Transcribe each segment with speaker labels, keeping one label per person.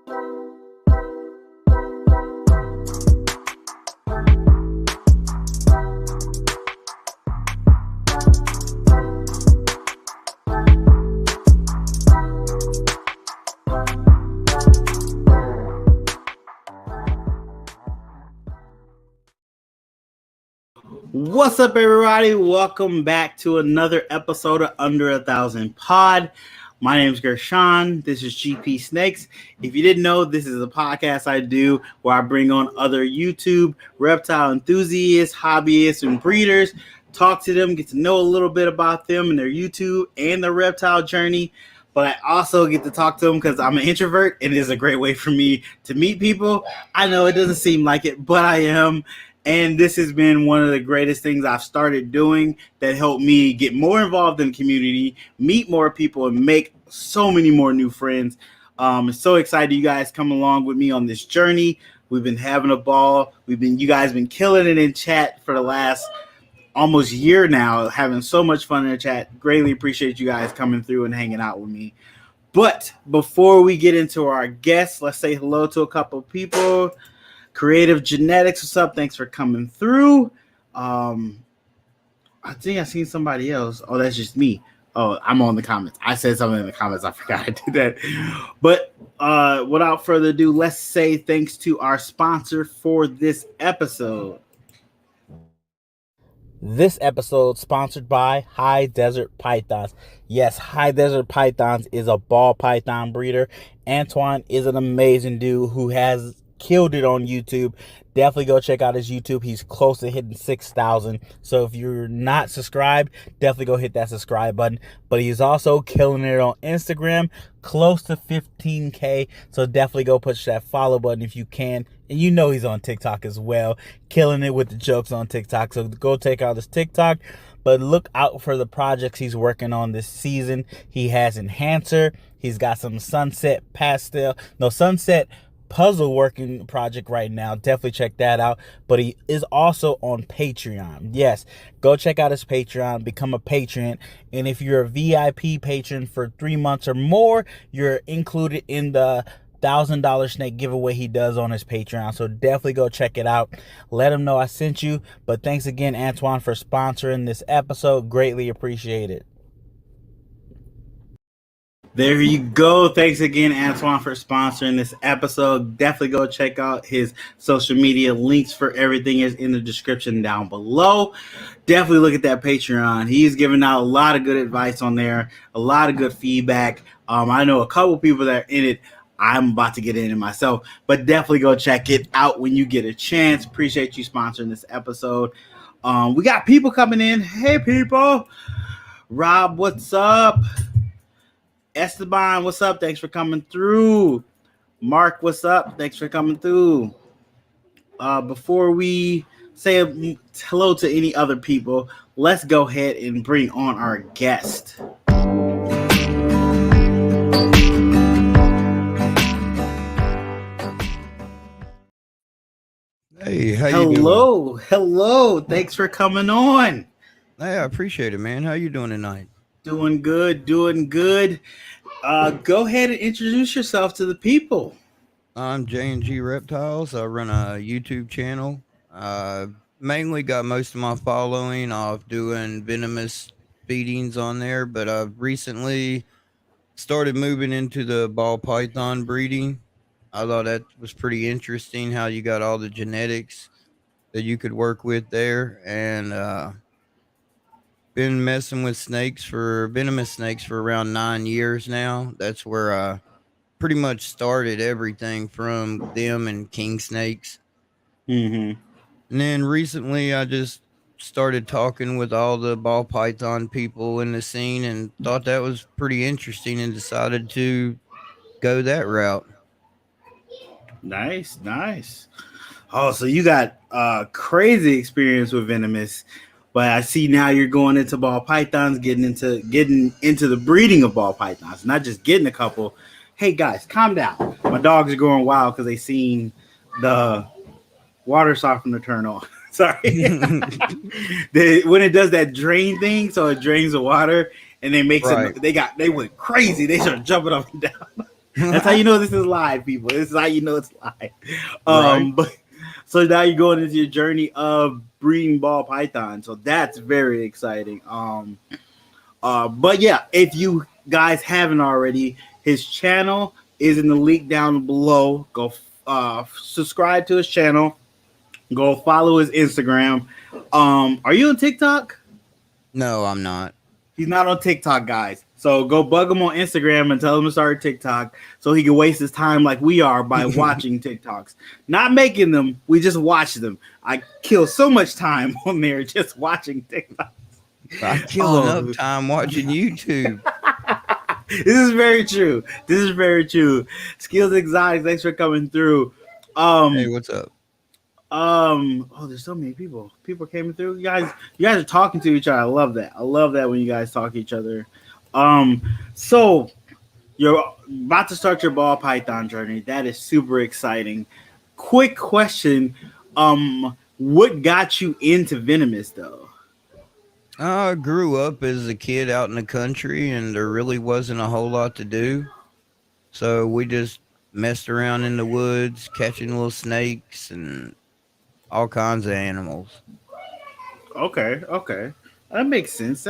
Speaker 1: What's up, everybody? Welcome back to another episode of Under 1,000 Pod. My name is Gershon. This is GPSnakes. If you didn't know, this is a podcast I do where I bring on other YouTube reptile enthusiasts, hobbyists, and breeders, talk to them, get to know a little bit about them and their YouTube and their reptile journey. But I also get to talk to them because I'm an introvert, and it is a great way for me to meet people. I know it doesn't seem like it, but I am. And this has been one of the greatest things I've started doing that helped me get more involved in the community, meet more people, and make so many more new friends. I'm so excited you guys come along with me on this journey. We've been having a ball. You guys been killing it in chat for the last almost year now, having so much fun in the chat. Greatly appreciate you guys coming through and hanging out with me. But before we get into our guests, let's say hello to a couple of people. Creative Genetics, what's up? Thanks for coming through. I think I seen somebody else. Oh, that's just me. Oh, I'm on the comments. I said something in the comments. I forgot I did that. But without further ado, let's say thanks to our sponsor for this episode. This episode sponsored by High Desert Pythons. Yes, High Desert Pythons is a ball python breeder. Antoine is an amazing dude who has killed it on YouTube. Definitely go check out his YouTube. He's close to hitting 6,000. So if you're not subscribed, definitely go hit that subscribe button. But he's also killing it on Instagram, close to 15K. So definitely go push that follow button if you can. And you know he's on TikTok as well, killing it with the jokes on TikTok. So go check out his TikTok. But look out for the projects he's working on this season. He has Enhancer. He's got some sunset puzzle working project right now. Definitely check that out. But he is also on Patreon. Yes, go check out his Patreon, become a patron, and if you're a VIP patron for 3 months or more, you're included in the $1,000 snake giveaway he does on his Patreon. So definitely go check it out. Let him know I sent you. But thanks again, Antoine, for sponsoring this episode. Greatly appreciate it. There you go. Thanks again, Antoine, for sponsoring this episode. Definitely go check out his social media. Links for everything is in the description down below. Definitely look at that Patreon. He's giving out a lot of good advice on there, a lot of good feedback. I know a couple people that are in it. I'm about to get in it myself, but definitely go check it out when you get a chance. Appreciate you sponsoring this episode. We got people coming in. Hey, people. Rob, what's up? Esteban, what's up? Thanks for coming through. Mark, what's up? Thanks for coming through. Before we say hello to any other people, let's go ahead and bring on our guest.
Speaker 2: Hey, how you doing?
Speaker 1: Hello. Thanks for coming on.
Speaker 2: Hey, I appreciate it, man. How you doing tonight?
Speaker 1: Doing good. Go ahead and introduce yourself to the people.
Speaker 2: I'm J&G Reptiles. I run a YouTube channel. Mainly got most of my following off doing venomous feedings on there, but I've recently started moving into the ball python breeding. I thought that was pretty interesting how you got all the genetics that you could work with there, and been messing with venomous snakes for around 9 years now. That's where I pretty much started everything from them and king snakes.
Speaker 1: Mm-hmm.
Speaker 2: And then recently I just started talking with all the ball python people in the scene and thought that was pretty interesting and decided to go that route.
Speaker 1: Nice. Oh, so you got crazy experience with venomous. But I see now you're going into ball pythons, getting into the breeding of ball pythons, not just getting a couple. Hey guys, calm down. My dogs are going wild because they seen the water softener turn on. Sorry. When it does that drain thing, so it drains the water and they make
Speaker 2: right.
Speaker 1: They went crazy. They started jumping up and down. That's how you know this is live, people. This is how you know it's live.
Speaker 2: Right.
Speaker 1: But so now you're going into your journey of breeding ball python. So that's very exciting. But yeah, if you guys haven't already, his channel is in the link down below. Go subscribe to his channel. Go follow his Instagram. Are you on TikTok?
Speaker 2: No, I'm not.
Speaker 1: He's not on TikTok, guys. So go bug him on Instagram and tell him to start TikTok so he can waste his time like we are by watching TikToks. Not making them, we just watch them. I kill so much time on there just watching TikTok.
Speaker 2: I kill enough time watching YouTube.
Speaker 1: This is very true. This is very true. Skills Exotics, thanks for coming through.
Speaker 2: Hey, what's up?
Speaker 1: Oh, there's so many people. People came through. You guys are talking to each other. I love that. I love that when you guys talk to each other. So you're about to start your ball python journey. That is super exciting. Quick question. What got you into venomous though?
Speaker 2: I grew up as a kid out in the country, and there really wasn't a whole lot to do. So we just messed around in the woods, catching little snakes and all kinds of animals.
Speaker 1: Okay. That makes sense.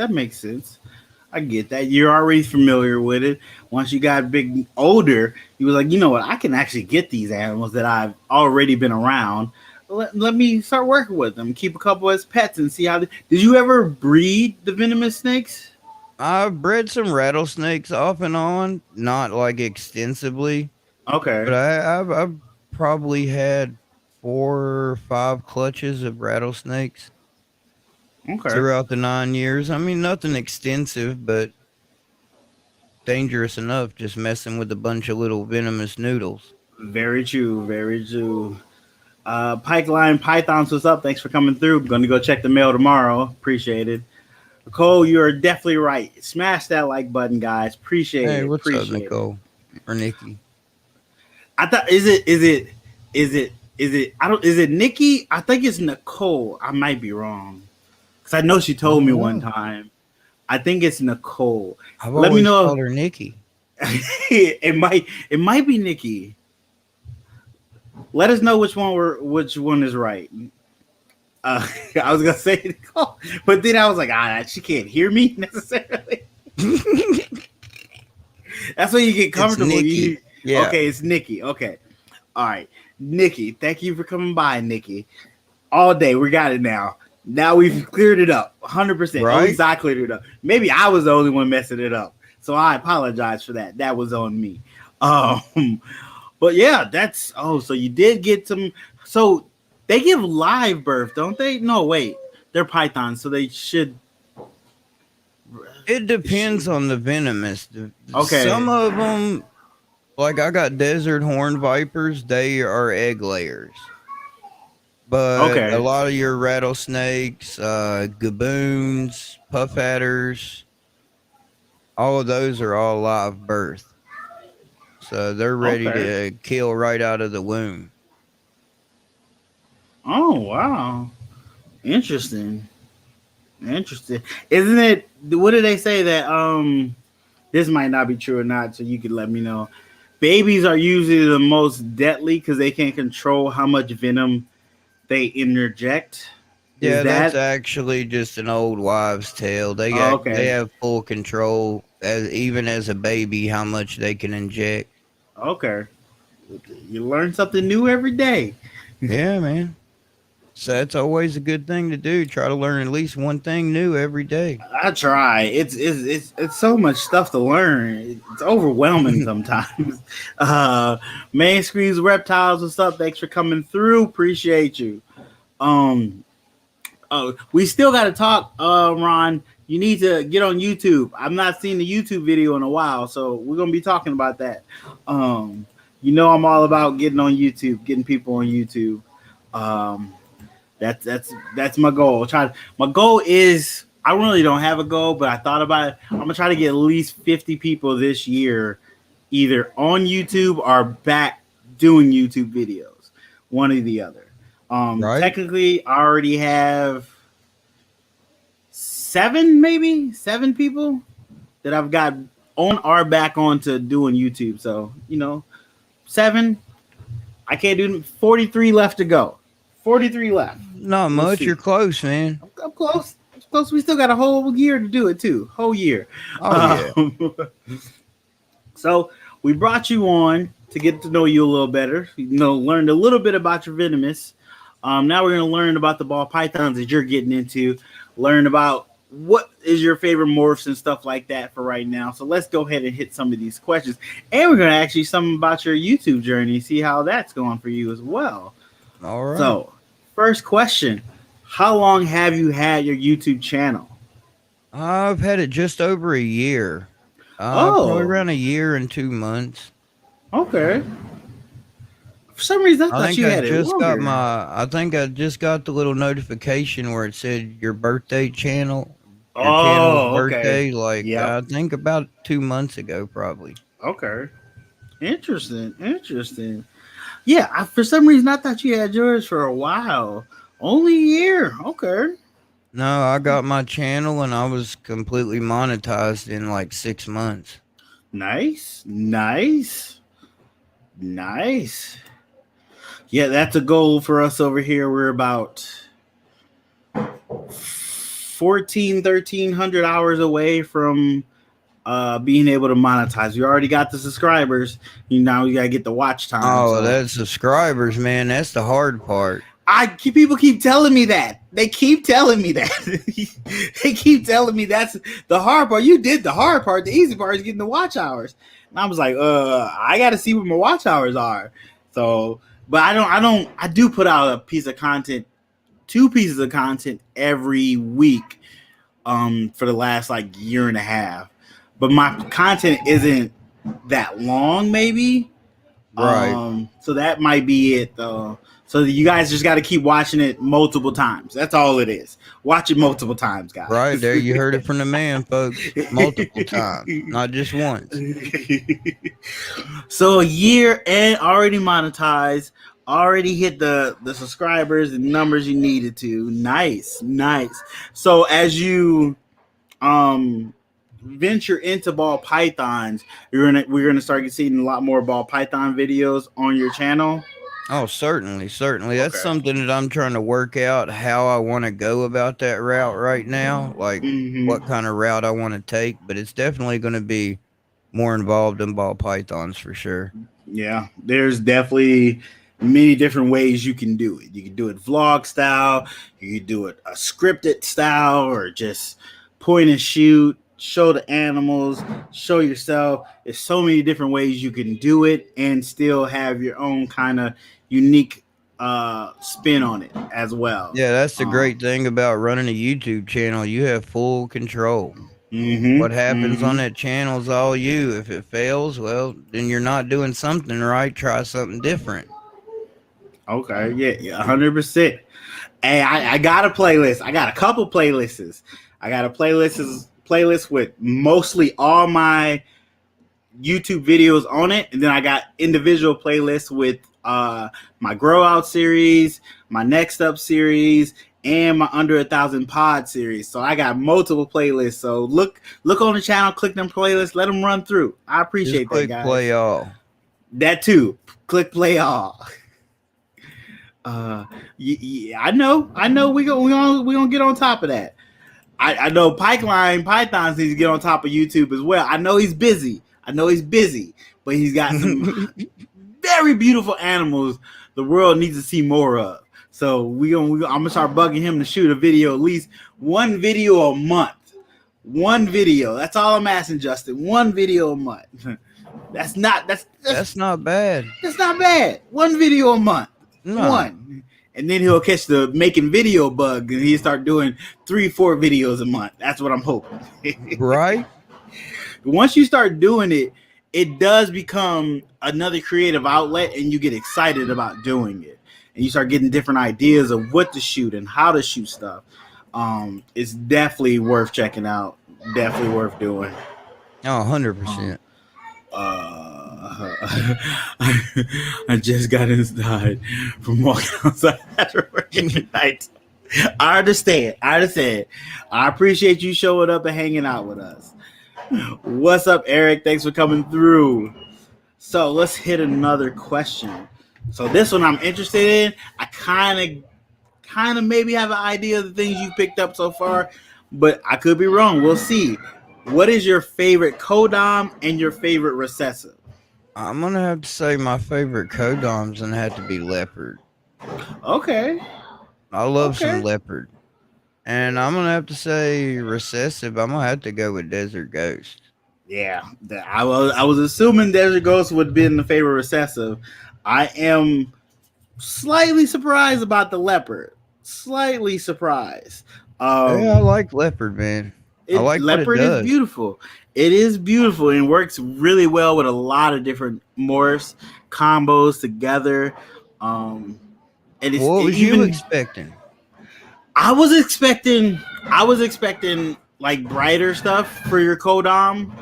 Speaker 1: I get that. You're already familiar with it. Once you got big older, you was like, you know what? I can actually get these animals that I've already been around. Let me start working with them. Keep a couple as pets and see how. Did you ever breed the venomous snakes?
Speaker 2: I've bred some rattlesnakes off and on, not like extensively,
Speaker 1: Okay.
Speaker 2: but I've probably had 4 or 5 clutches of rattlesnakes throughout the 9 years. I mean, nothing extensive, but dangerous enough, just messing with a bunch of little venomous noodles.
Speaker 1: Very true. Pipeline Pythons, what's up? Thanks for coming through. Going to go check the mail tomorrow. Appreciate it. Nicole, you are definitely right. Smash that like button, guys. Appreciate it.
Speaker 2: Hey, what's up,
Speaker 1: Appreciate
Speaker 2: Nicole or Nikki?
Speaker 1: I thought is it I don't is it Nikki? I think it's Nicole. I might be wrong. Cuz I know she told me one time. I think it's Nicole.
Speaker 2: I've
Speaker 1: Let me
Speaker 2: always
Speaker 1: know.
Speaker 2: called her Nikki.
Speaker 1: it might be Nikki. Let us know which one is right. I was gonna say Nicole, but then I was like, she can't hear me necessarily. That's when you get comfortable.
Speaker 2: Yeah.
Speaker 1: Okay, it's Nikki. Okay. All right. Nikki, thank you for coming by, Nikki. All day. We got it now. Now we've cleared it up. 100%.
Speaker 2: Right?
Speaker 1: At least I cleared it up. Maybe I was the only one messing it up. So I apologize for that. That was on me. But yeah, so you did get some. So they give live birth, don't they? No, wait. They're pythons, so they should.
Speaker 2: It depends on the venomous.
Speaker 1: Okay.
Speaker 2: Some of them, like I got desert horn vipers, they are egg layers. But a lot of your rattlesnakes, gaboons, puff adders, all of those are all live birth. So they're ready to kill right out of the womb.
Speaker 1: Oh, wow. Interesting. Isn't it? What did they say that this might not be true or not, so you could let me know. Babies are usually the most deadly because they can't control how much venom they interject.
Speaker 2: Yeah, that's actually just an old wives' tale. They have full control, even as a baby, how much they can inject.
Speaker 1: Okay. You learn something new every day.
Speaker 2: Yeah, man. So that's always a good thing to do. Try to learn at least one thing new every day.
Speaker 1: I try. It's so much stuff to learn. It's overwhelming sometimes. Main Screens Reptiles, what's up? Thanks for coming through. Appreciate you. We still got to talk, Ron. You need to get on YouTube. I've not seen the YouTube video in a while, so we're gonna be talking about that. You know, I'm all about getting on YouTube, getting people on YouTube. That's my goal. My goal is I really don't have a goal, but I thought about it. I'm gonna try to get at least 50 people this year, either on YouTube or back doing YouTube videos, one or the other. Technically, I already have 7 people that I've got back onto doing YouTube. So 7. I can't do 43 left to go. 43 left.
Speaker 2: Not
Speaker 1: We'll
Speaker 2: much.
Speaker 1: see.
Speaker 2: You're close, man.
Speaker 1: I'm close. Close. We still got a whole year to do it too. Whole year.
Speaker 2: Oh yeah.
Speaker 1: So we brought you on to get to know you a little better. Learned a little bit about your venomous. Now we're going to learn about the ball pythons that you're getting into. Learn about what is your favorite morphs and stuff like that for right now. So let's go ahead and hit some of these questions. And we're going to ask you something about your YouTube journey, see how that's going for you as well.
Speaker 2: All right.
Speaker 1: So first question, how long have you had your YouTube channel?
Speaker 2: I've had it just over a year. Probably around a year and 2 months.
Speaker 1: Okay. For some reason, I thought you had it longer.
Speaker 2: I think I just got the little notification where it said your birthday channel. Your
Speaker 1: channel's
Speaker 2: birthday, I think about 2 months ago, probably.
Speaker 1: Okay. Interesting. Yeah, for some reason, I thought you had yours for a while. Only a year. Okay.
Speaker 2: No, I got my channel and I was completely monetized in like 6 months.
Speaker 1: Nice. Yeah, that's a goal for us over here. We're about 1,300 hours away from being able to monetize. We already got the subscribers. Now we got to get the watch time.
Speaker 2: Oh, that's subscribers, man. That's the hard part.
Speaker 1: People keep telling me that. They keep telling me that. They keep telling me that's the hard part. You did the hard part. The easy part is getting the watch hours. And I was like, I got to see what my watch hours are. So, but I do put out a piece of content, 2 pieces of content every week for the last year and a half. But my content isn't that long, maybe.
Speaker 2: Right.
Speaker 1: So that might be it, though. So you guys just got to keep watching it multiple times. That's all it is. Watch it multiple times, guys.
Speaker 2: Right there, you heard it from the man, folks. Multiple times, not just once.
Speaker 1: So a year and already monetized, already hit the subscribers and numbers you needed to. Nice. So as you venture into ball pythons, we're gonna start seeing a lot more ball python videos on your channel.
Speaker 2: Oh, certainly. That's something that I'm trying to work out how I want to go about that route right now, what kind of route I want to take, but it's definitely going to be more involved in ball pythons for sure.
Speaker 1: Yeah, there's definitely many different ways you can do it. You can do it vlog style, you can do it a scripted style, or just point and shoot, show the animals, show yourself. There's so many different ways you can do it and still have your own kind of unique spin on it as well.
Speaker 2: Yeah, that's the great thing about running a YouTube channel. You have full control. What happens on that channel is all you. If it fails, well, then you're not doing something right. Try something different.
Speaker 1: Okay, yeah, 100%. Hey, I got a playlist. I got a couple playlists. I got a playlist with mostly all my YouTube videos on it, and then I got individual playlists with my grow out series, my next up series, and my under 1,000 pod series. So I got multiple playlists. So look on the channel, click them playlists, let them run through. I appreciate that, guys.
Speaker 2: Play all.
Speaker 1: That too. Click play all. Yeah, I know. We gonna get on top of that. I know Pythons needs to get on top of YouTube as well. I know he's busy, but he's got some very beautiful animals the world needs to see more of. So I'm gonna start bugging him to shoot a video, at least one video a month. One video. That's all I'm asking, Justin. One video a month. That's not bad.
Speaker 2: That's not bad.
Speaker 1: One video a month.
Speaker 2: No.
Speaker 1: One. And then he'll catch the making video bug and he'll start doing 3-4 videos a month. That's what I'm hoping.
Speaker 2: Right?
Speaker 1: Once you start doing it, it does become another creative outlet and you get excited about doing it. And you start getting different ideas of what to shoot and how to shoot stuff. It's definitely worth checking out. Definitely worth doing.
Speaker 2: Oh, 100%.
Speaker 1: I just got inside from walking outside after working at night. I understand. I appreciate you showing up and hanging out with us. What's up, Eric? Thanks for coming through. So let's hit another question. So this one I'm interested in. I kind of maybe have an idea of the things you picked up so far, but I could be wrong. We'll see. What is your favorite codom and your favorite recessive?
Speaker 2: I'm gonna have to say my favorite codoms and had to be leopard.
Speaker 1: Okay.
Speaker 2: I love some
Speaker 1: Okay.
Speaker 2: leopard. And I'm gonna have to say recessive. I'm gonna have to go with Desert Ghost.
Speaker 1: Yeah. I was assuming Desert Ghost would be in the favorite recessive. I am slightly surprised about the leopard. Slightly surprised.
Speaker 2: Yeah, I like leopard, man. I like what it
Speaker 1: Leopard is
Speaker 2: does.
Speaker 1: beautiful. It is beautiful and works really well with a lot of different morphs combos together. Um, and
Speaker 2: What was you
Speaker 1: even
Speaker 2: expecting?
Speaker 1: I was expecting like brighter stuff for your codom.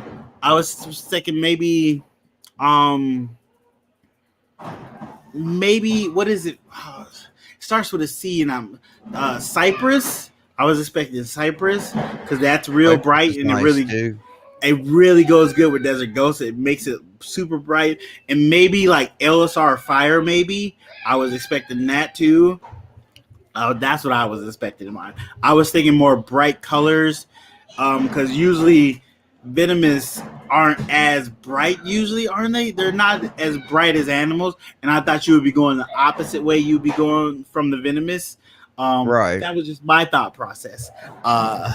Speaker 1: I was thinking um maybe what is it? It starts with a C and I'm Cypress. I was expecting Cypress because that's real
Speaker 2: Cypress
Speaker 1: bright
Speaker 2: is
Speaker 1: and
Speaker 2: nice too.
Speaker 1: it really goes good with Desert Ghost. It makes it super bright and maybe like LSR Fire. Maybe I was expecting that too. That's what I was expecting in mine. I was thinking more bright colors because usually venomous aren't as bright. Usually, aren't they? They're not as bright as animals. And I thought you would be going the opposite way. You'd be going from the venomous.
Speaker 2: Right.
Speaker 1: That was just my thought process. But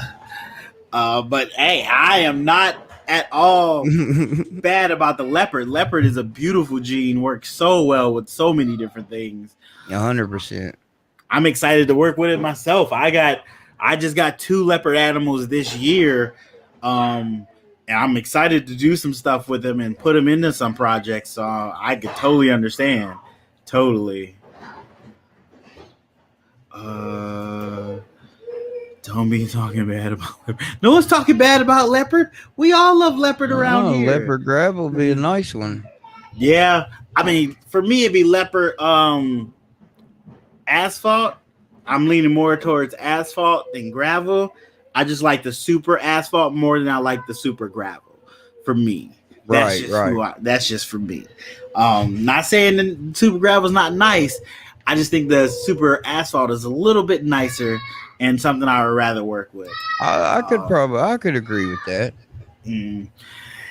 Speaker 1: hey, I am not at all bad about the leopard. Leopard is a beautiful gene. Works so well with so many different things.
Speaker 2: 100%.
Speaker 1: I'm excited to work with it myself. I just got 2 leopard animals this year. And I'm excited to do some stuff with them and put them into some projects. So I could totally understand. Totally. Don't be talking bad about leopard. No one's talking bad about leopard. We all love leopard around here.
Speaker 2: Leopard gravel would be a nice one.
Speaker 1: Yeah. I mean, for me it'd be leopard asphalt. I'm leaning more towards asphalt than gravel. I just like the super asphalt more than I like the super gravel. For me, that's just for me. Not saying the super gravel is not nice. I just think the super asphalt is a little bit nicer and something I would rather work with.
Speaker 2: I could agree with that.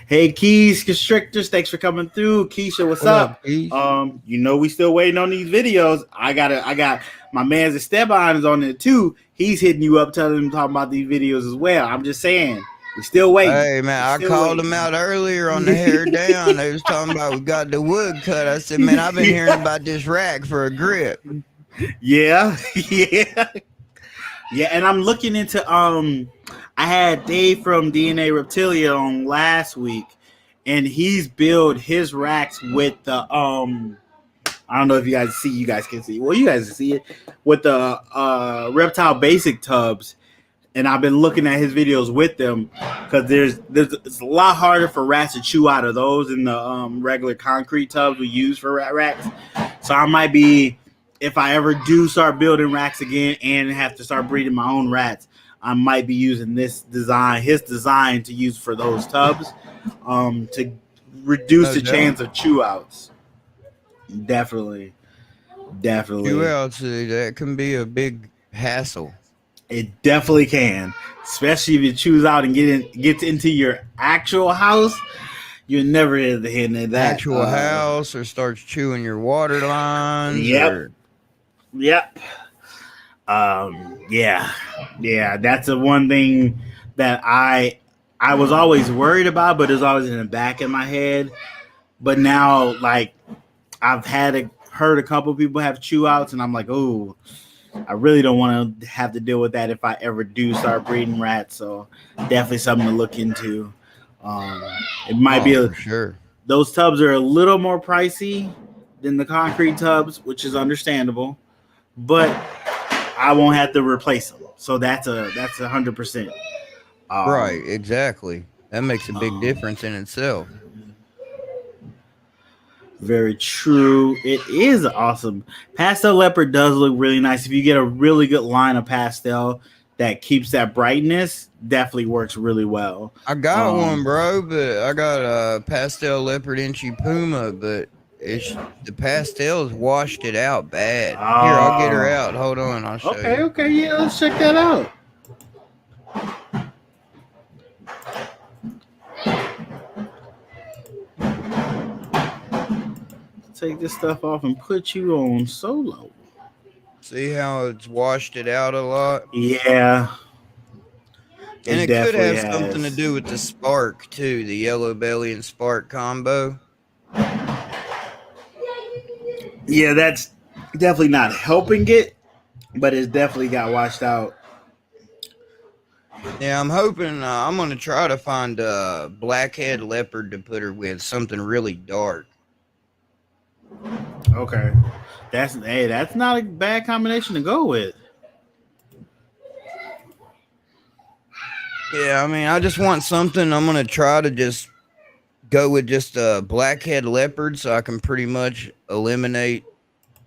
Speaker 1: Hey, Keys Constrictors, thanks for coming through. Keisha, what's up? We still waiting on these videos. I got my man's Esteban is on it too. He's hitting you up, telling him talking about these videos as well. I'm just saying, we're still waiting.
Speaker 2: Hey man, I called him out eurlier on the hair down. They was talking about we got the wood cut. I said, man, I've been hearing about this rack for a grip.
Speaker 1: Yeah. And I'm looking into I had Dave from DNA Reptilia on last week, and he's built his racks with the I don't know if you guys can see. Well, you guys can see it with the reptile basic tubs. And I've been looking at his videos with them because it's a lot harder for rats to chew out of those than the regular concrete tubs we use for rat racks. So I might be, if I ever do start building racks again and have to start breeding my own rats, I might be using his design to use for those tubs to reduce the chance of chew outs. Definitely.
Speaker 2: Chew outs, that can be a big hassle.
Speaker 1: It definitely can, especially if it chews out and gets into your actual house. You're never in the hit of that
Speaker 2: actual house, or starts chewing your water lines.
Speaker 1: Yep. Yeah. That's the one thing that I was always worried about, but it's always in the back of my head. But now, like, I've heard a couple people have chew outs, and I'm like, oh. I really don't want to have to deal with that if I ever do start breeding rats. So definitely something to look into. It might be
Speaker 2: for sure.
Speaker 1: Those tubs are a little more pricey than the concrete tubs, which is understandable, but I won't have to replace them. So that's 100%.
Speaker 2: Right, exactly. That makes a big difference in itself.
Speaker 1: Very true. It is awesome. Pastel leopard does look really nice. If you get a really good line of pastel, that keeps that brightness definitely works really well.
Speaker 2: I got one, bro, but I got a pastel leopard inchy puma, but the pastels washed it out bad. Here, I'll get her out. Hold on, I'll show you.
Speaker 1: Okay, yeah, let's check that out. Take this stuff off and put you on solo.
Speaker 2: See how it's washed it out a lot?
Speaker 1: Yeah.
Speaker 2: And it could have something to do with the spark too, the yellow belly and spark combo.
Speaker 1: Yeah, that's definitely not helping it, but it's definitely got washed out.
Speaker 2: Yeah, I'm hoping I'm gonna try to find a blackhead leopard to put her with, something really dark.
Speaker 1: Okay, that's not a bad combination to go with.
Speaker 2: Yeah, I mean, I just want something. I'm gonna try to just go with just a blackhead leopard, so I can pretty much eliminate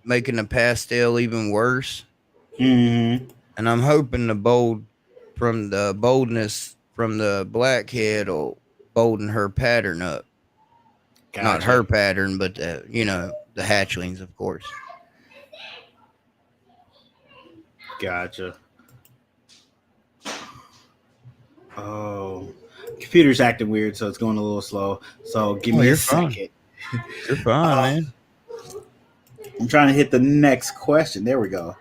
Speaker 2: making the pastel even worse.
Speaker 1: Mm-hmm.
Speaker 2: And I'm hoping the boldness from the blackhead will bolden her pattern up. Gotcha. Not her pattern, but the hatchlings, of course.
Speaker 1: Gotcha. Oh, computer's acting weird, so it's going a little slow. So give me a second.
Speaker 2: You're fine, man.
Speaker 1: I'm trying to hit the next question. There we go.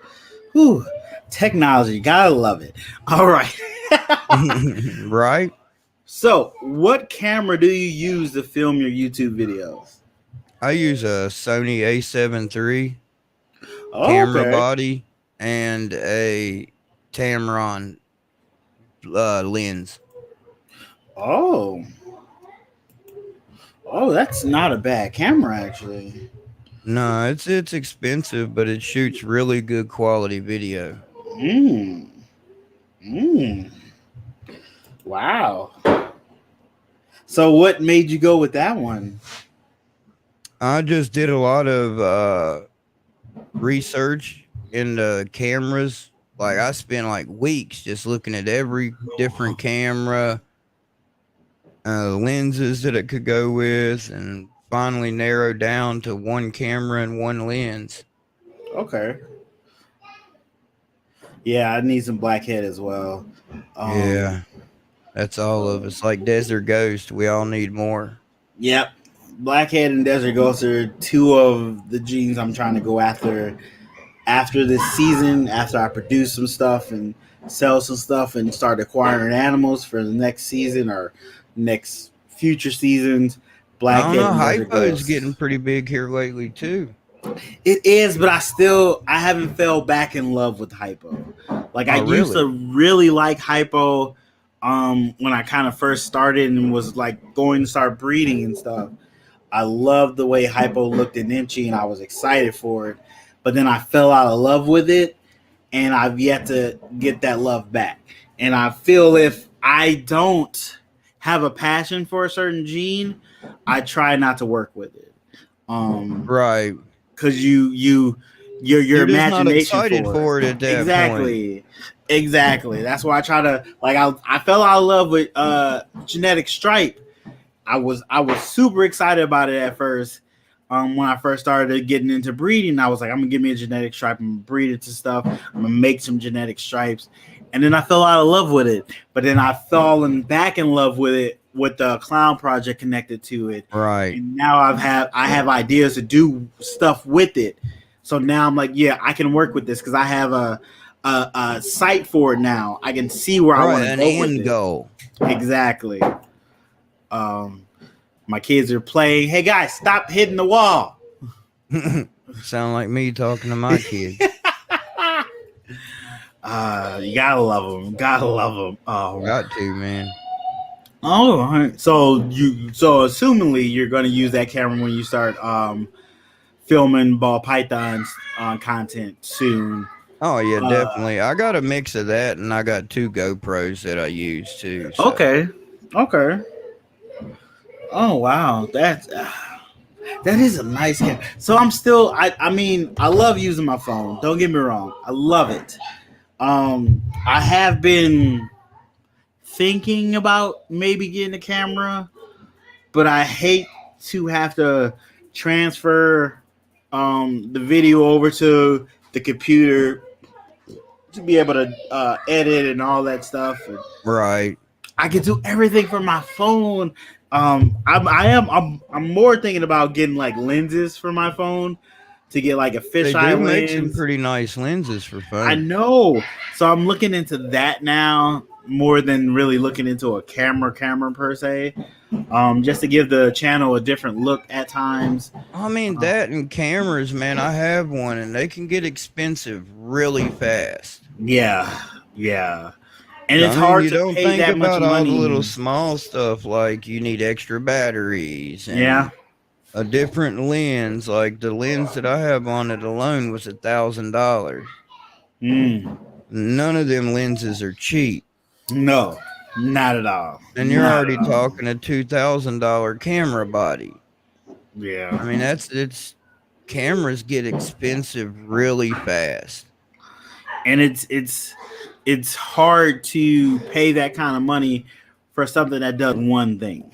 Speaker 1: Whew. Technology, gotta love it. All right.
Speaker 2: Right.
Speaker 1: So, what camera do you use to film your YouTube videos?
Speaker 2: I use a Sony A7 III camera body and a Tamron lens.
Speaker 1: Oh, that's not a bad camera, actually.
Speaker 2: No, it's expensive, but it shoots really good quality video.
Speaker 1: Wow. So what made you go with that one?
Speaker 2: I just did a lot of research into cameras. Like I spent like weeks just looking at every different camera, lenses that it could go with, and finally narrowed down to one camera and one lens.
Speaker 1: Okay. Yeah, I need some blackhead as well.
Speaker 2: Yeah, that's all of us. Like Desert Ghost, we all need more.
Speaker 1: Yep. Blackhead and Desert Ghost are two of the genes I'm trying to go after this season, after I produce some stuff and sell some stuff and start acquiring animals for the next season or next future seasons. Blackhead and Desert Ghost
Speaker 2: is getting pretty big here lately too.
Speaker 1: It is, but I haven't fell back in love with hypo. Like I used to really like hypo when I kind of first started and was like going to start breeding and stuff. I loved the way hypo looked in Inchy and I was excited for it. But then I fell out of love with it and I've yet to get that love back. And I feel if I don't have a passion for a certain gene, I try not to work with it.
Speaker 2: Right.
Speaker 1: Because your
Speaker 2: You're
Speaker 1: imagination
Speaker 2: not excited for it at that point.
Speaker 1: Exactly. That's why I try to I fell out of love with genetic stripe. I was super excited about it at first. When I first started getting into breeding, I was like, I'm gonna give me a genetic stripe and breed it to stuff. I'm gonna make some genetic stripes. And then I fell out of love with it. But then I've fallen back in love with it with the clown project connected to it.
Speaker 2: Right.
Speaker 1: And now I have ideas to do stuff with it. So now I'm like, yeah, I can work with this because I have a site for it now. I can see where I want to go with it.
Speaker 2: Goal.
Speaker 1: Exactly. My kids are playing. Hey guys, stop hitting the wall.
Speaker 2: Sound like me talking to my kids.
Speaker 1: You gotta love them. Gotta love them.
Speaker 2: Got to, man.
Speaker 1: Oh, so assumingly you're gonna use that camera when you start filming ball pythons content soon.
Speaker 2: Oh yeah, definitely. I got a mix of that, and I got 2 GoPros that I use too. So.
Speaker 1: Okay. Oh wow, that is a nice camera. So I'm still, I mean, I love using my phone. Don't get me wrong, I love it. I have been thinking about maybe getting a camera, but I hate to have to transfer the video over to the computer to be able to edit and all that stuff. And
Speaker 2: Right.
Speaker 1: I can do everything from my phone. I'm more thinking about getting like lenses for my phone to get like a
Speaker 2: They
Speaker 1: fisheye
Speaker 2: do make some
Speaker 1: lens.
Speaker 2: pretty nice lenses for
Speaker 1: I
Speaker 2: phone.
Speaker 1: know, so I'm looking into that now more than really looking into a camera per se. Just to give the channel a different look at times.
Speaker 2: I mean, that and cameras, man. I have one, and they can get expensive really fast.
Speaker 1: Yeah, yeah, and
Speaker 2: I
Speaker 1: it's
Speaker 2: mean,
Speaker 1: hard
Speaker 2: you
Speaker 1: to
Speaker 2: don't
Speaker 1: pay
Speaker 2: think
Speaker 1: that much
Speaker 2: about all the little
Speaker 1: money.
Speaker 2: small stuff like you need extra batteries
Speaker 1: Yeah.
Speaker 2: and a different lens. Like the lens that I have on it alone was $1,000.
Speaker 1: Mm.
Speaker 2: None of them lenses are cheap.
Speaker 1: No, not at all.
Speaker 2: And you're
Speaker 1: Not
Speaker 2: already
Speaker 1: at all.
Speaker 2: talking a $2,000 camera body.
Speaker 1: Yeah.
Speaker 2: I mean, it's cameras get expensive really fast.
Speaker 1: And it's hard to pay that kind of money for something that does one thing.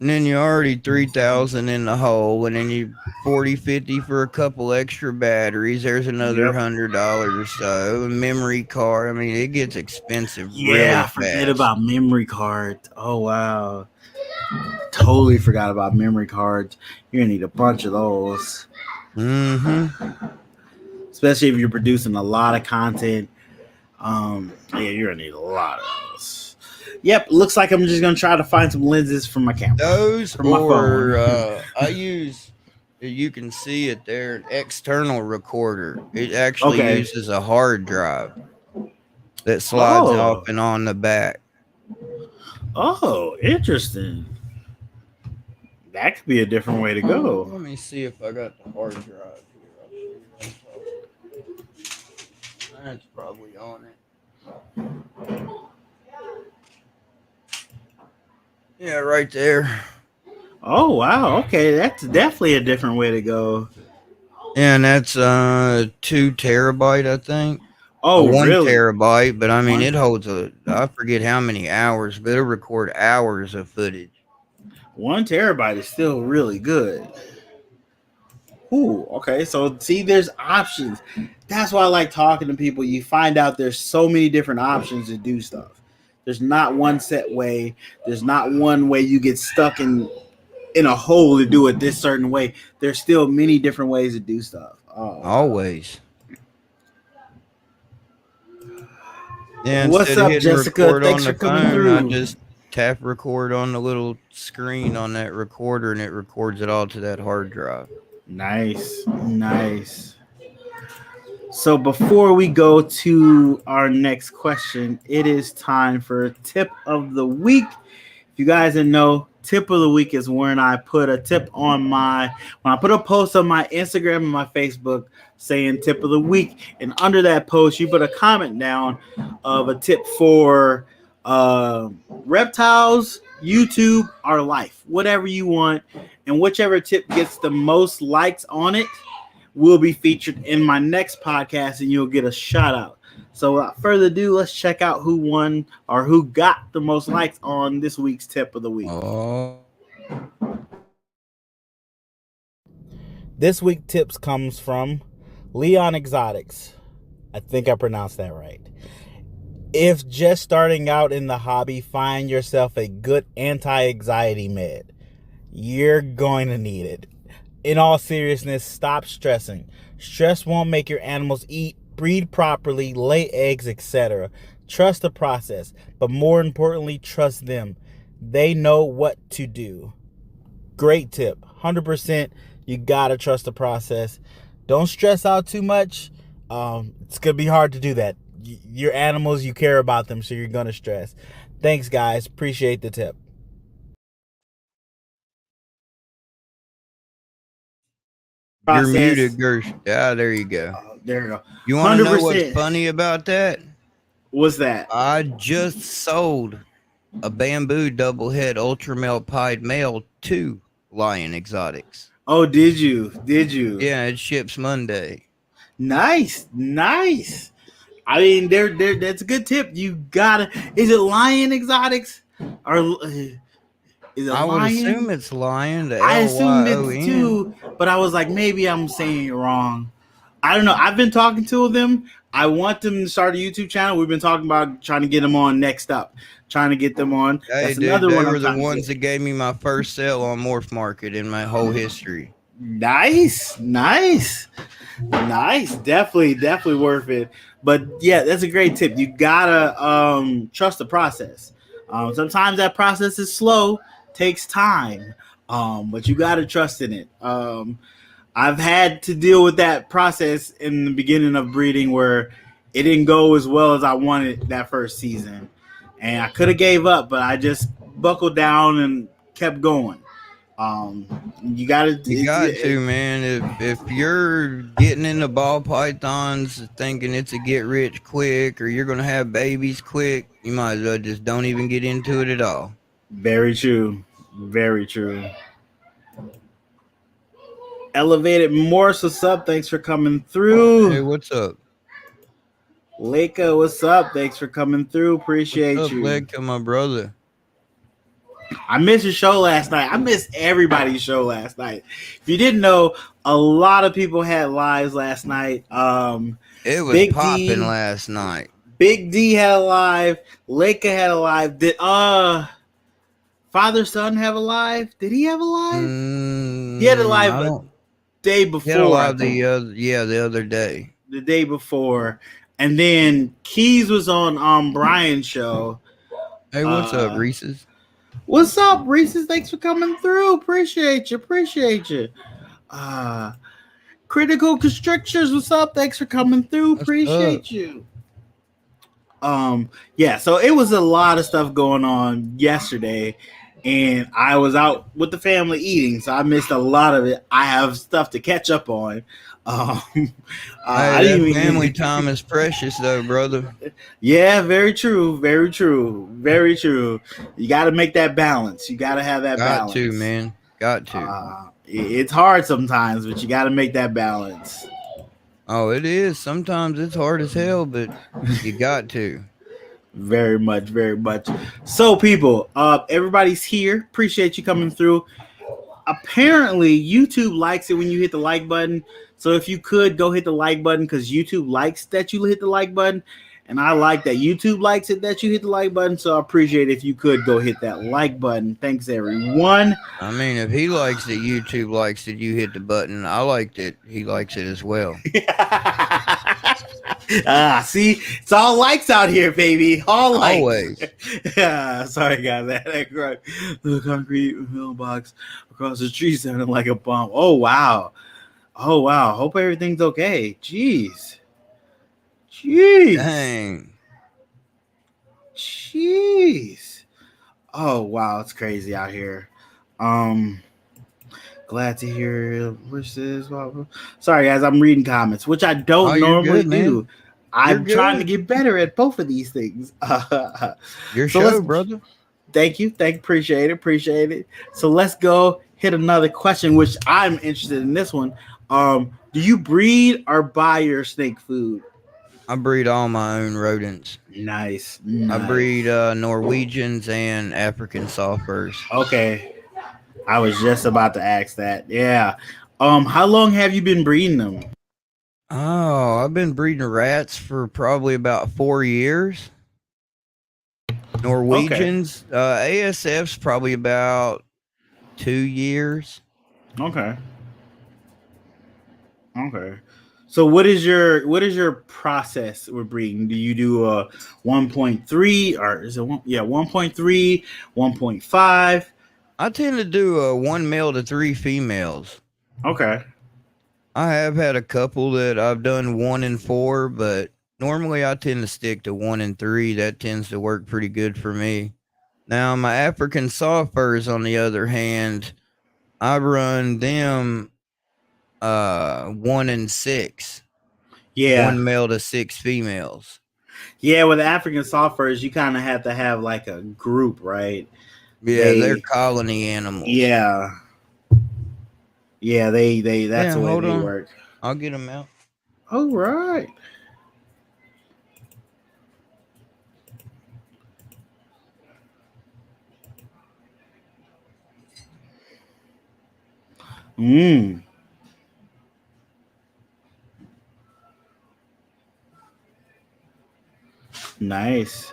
Speaker 2: And then you're already 3,000 in the hole, and then you 40, 50 for a couple extra batteries. There's another
Speaker 1: Yep.
Speaker 2: $100 or so. A memory card. I mean, it gets expensive
Speaker 1: Yeah,
Speaker 2: really
Speaker 1: I forget
Speaker 2: fast.
Speaker 1: about memory cards. Oh wow. Totally forgot about memory cards. You're gonna need a bunch of those.
Speaker 2: Mm-hmm.
Speaker 1: Especially if you're producing a lot of content. Yeah, you're gonna need a lot of those. Yep, looks like I'm just gonna try to find some lenses for my camera.
Speaker 2: Those
Speaker 1: From my
Speaker 2: or
Speaker 1: phone.
Speaker 2: I use. You can see it there. An external recorder. It actually
Speaker 1: Okay.
Speaker 2: uses a hard drive that slides off
Speaker 1: Oh.
Speaker 2: and on the back.
Speaker 1: Oh, interesting. That could be a different way to go.
Speaker 2: Let me see if I got the hard drive here. I'll show you. That's probably on it. Yeah, right there.
Speaker 1: Oh wow, okay, that's definitely a different way to go.
Speaker 2: Yeah, and that's 2 terabyte, I think.
Speaker 1: Oh,
Speaker 2: One
Speaker 1: really?
Speaker 2: terabyte, but I mean
Speaker 1: One
Speaker 2: it holds I forget how many hours, but it'll record hours of footage.
Speaker 1: 1 terabyte is still really good. Ooh, okay. So see, there's options. That's why I like talking to people. You find out there's so many different options to do stuff. There's not one set way. There's not one way you get stuck in a hole to do it this certain way. There's still many different ways to do stuff. Oh wow.
Speaker 2: Always. Yeah,
Speaker 1: What's
Speaker 2: instead of
Speaker 1: up,
Speaker 2: hitting
Speaker 1: Jessica?
Speaker 2: record on
Speaker 1: Thanks for
Speaker 2: the
Speaker 1: coming
Speaker 2: phone, I
Speaker 1: through.
Speaker 2: just tap record on the little screen on that recorder and it records it all to that hard drive.
Speaker 1: Nice, nice. So before we go to our next question, it is time for tip of the week. If you guys didn't know, tip of the week is when I put a tip on when I put a post on my Instagram and my Facebook saying tip of the week, and under that post you put a comment down of a tip for reptiles, YouTube, or life, whatever you want, and whichever tip gets the most likes on it will be featured in my next podcast, and you'll get a shout out. So without further ado, let's check out who won or who got the most likes on this week's tip of the week.
Speaker 2: Oh.
Speaker 1: This week tips comes from Leon Exotics. I think I pronounced that right. If just starting out in the hobby, find yourself a good anti-anxiety med. You're going to need it. In all seriousness, stop stressing. Stress won't make your animals eat, breed properly, lay eggs, etc. Trust the process, but more importantly, trust them. They know what to do. Great tip. 100%. You gotta trust the process. Don't stress out too much. It's gonna be hard to do that. Your animals, you care about them, so you're gonna stress. Thanks, guys. Appreciate the tip.
Speaker 2: You're
Speaker 1: Process.
Speaker 2: muted, Gersh. Yeah, there you go.
Speaker 1: There you go.
Speaker 2: You want to know what's
Speaker 1: 100%.
Speaker 2: funny about that?
Speaker 1: What's that?
Speaker 2: I just sold a bamboo double head ultra male pied male to Lion Exotics.
Speaker 1: Oh, did you? Did you?
Speaker 2: Yeah, it ships Monday.
Speaker 1: Nice, nice. I mean, that's a good tip. You gotta. Is it Lion Exotics or is it
Speaker 2: I would assume
Speaker 1: Lion?
Speaker 2: it's Lion, the
Speaker 1: I assumed it's
Speaker 2: Lyon.
Speaker 1: two, but I was like, maybe I'm saying it wrong. I don't know. I've been talking to them. I want them to start a YouTube channel. We've been talking about trying to get them on next up, trying to get them on.
Speaker 2: Hey,
Speaker 1: That's
Speaker 2: dude,
Speaker 1: another
Speaker 2: they
Speaker 1: one I'm
Speaker 2: were the
Speaker 1: trying to
Speaker 2: ones
Speaker 1: get.
Speaker 2: that gave me my first sale on Morph Market in my whole history.
Speaker 1: Nice, nice, nice. Definitely worth it. But yeah, that's a great tip. You gotta trust the process. Sometimes that process is slow, takes time, but you gotta trust in it. I've had to deal with that process in the beginning of breeding where it didn't go as well as I wanted that first season, and I could have gave up, but I just buckled down and kept going. You gotta,
Speaker 2: You got to, man. If you're getting into ball pythons thinking it's a get rich quick or you're gonna have babies quick, you might as well just don't even get into it at all.
Speaker 1: very true, very true. Elevated Morse, what's up? Thanks for coming
Speaker 2: Hey,
Speaker 1: through.
Speaker 2: what's up?
Speaker 1: Leica, what's up? Thanks for coming through.
Speaker 2: What's
Speaker 1: Appreciate
Speaker 2: up,
Speaker 1: you.
Speaker 2: Leg, my brother?
Speaker 1: I missed your show last night. I missed everybody's show last night. If you didn't know, a lot of people had lives last night.
Speaker 2: It was
Speaker 1: Big
Speaker 2: popping
Speaker 1: D,
Speaker 2: last night.
Speaker 1: Big D had a live. Leica had a live. Did Father Son have a live? Did he have a live? He had a live
Speaker 2: I
Speaker 1: a
Speaker 2: don't.
Speaker 1: day
Speaker 2: He had a
Speaker 1: before. I
Speaker 2: live
Speaker 1: think
Speaker 2: the other day.
Speaker 1: the day before, and then Keys was on Brian's show.
Speaker 2: Hey, what's up, Reese's?
Speaker 1: What's up, Reese's? Thanks for coming through. Appreciate you. Appreciate you. Critical Constrictors, what's up? Thanks for coming through. Appreciate you. Yeah, so it was a lot of stuff going on yesterday, and I was out with the family eating, so I missed a lot of it. I have stuff to catch up on.
Speaker 2: Hey,
Speaker 1: I
Speaker 2: that
Speaker 1: didn't
Speaker 2: family
Speaker 1: even...
Speaker 2: time is precious, though, brother.
Speaker 1: Yeah, very true, very true, very true. You got to make that balance. You got to have that
Speaker 2: Got
Speaker 1: balance.
Speaker 2: to, man. Got to.
Speaker 1: It's hard sometimes, but you got to make that balance.
Speaker 2: Oh, it is. Sometimes it's hard as hell, but you got to.
Speaker 1: Very much, very much. So, people, everybody's here. Appreciate you coming through. Apparently, YouTube likes it when you hit the like button. So, if you could go hit the like button, because YouTube likes that you hit the like button, and I like that YouTube likes it that you hit the like button. So, I appreciate if you could go hit that like button. Thanks, everyone.
Speaker 2: I mean, if he likes it, YouTube likes it, you hit the button. I liked it. He likes it as well.
Speaker 1: See, it's all likes out here, baby. All likes.
Speaker 2: Always.
Speaker 1: Sorry, guys. That right. The concrete mailbox across the street sounded like a bomb. Oh wow. Oh wow. Hope everything's okay. Jeez.
Speaker 2: Dang.
Speaker 1: Jeez. Oh wow, it's crazy out here. Glad to hear wishes. Sorry, guys, I'm reading comments, which I don't normally do. I'm trying to get better at both of these things.
Speaker 2: Your show, brother.
Speaker 1: Thank you. Appreciate it. So let's go hit another question, which I'm interested in this one. Do you breed or buy your snake food?
Speaker 2: I breed all my own rodents.
Speaker 1: Nice.
Speaker 2: I breed Norwegians and African soft furs.
Speaker 1: Okay. I was just about to ask that. Yeah. How long have you been breeding them?
Speaker 2: Oh, I've been breeding rats for probably about 4 years. Norwegians, ASF's probably about 2 years.
Speaker 1: Okay. So what is your process with breeding? Do you do a 1.3 or is it 1.3, 1.5?
Speaker 2: I tend to do a 1 male to 3 females.
Speaker 1: Okay.
Speaker 2: I have had a couple that I've done 1 and 4, but normally I tend to stick to 1 and 3. That tends to work pretty good for me. Now my African soft furs, on the other hand, I run them 1 and 6.
Speaker 1: Yeah.
Speaker 2: 1 male to 6 females.
Speaker 1: Yeah, with African soft furs, you kind of have to have like a group, right?
Speaker 2: Yeah, they're colony animals.
Speaker 1: Yeah. Yeah, that's the way they work.
Speaker 2: I'll get them out.
Speaker 1: All right. Mm. Nice.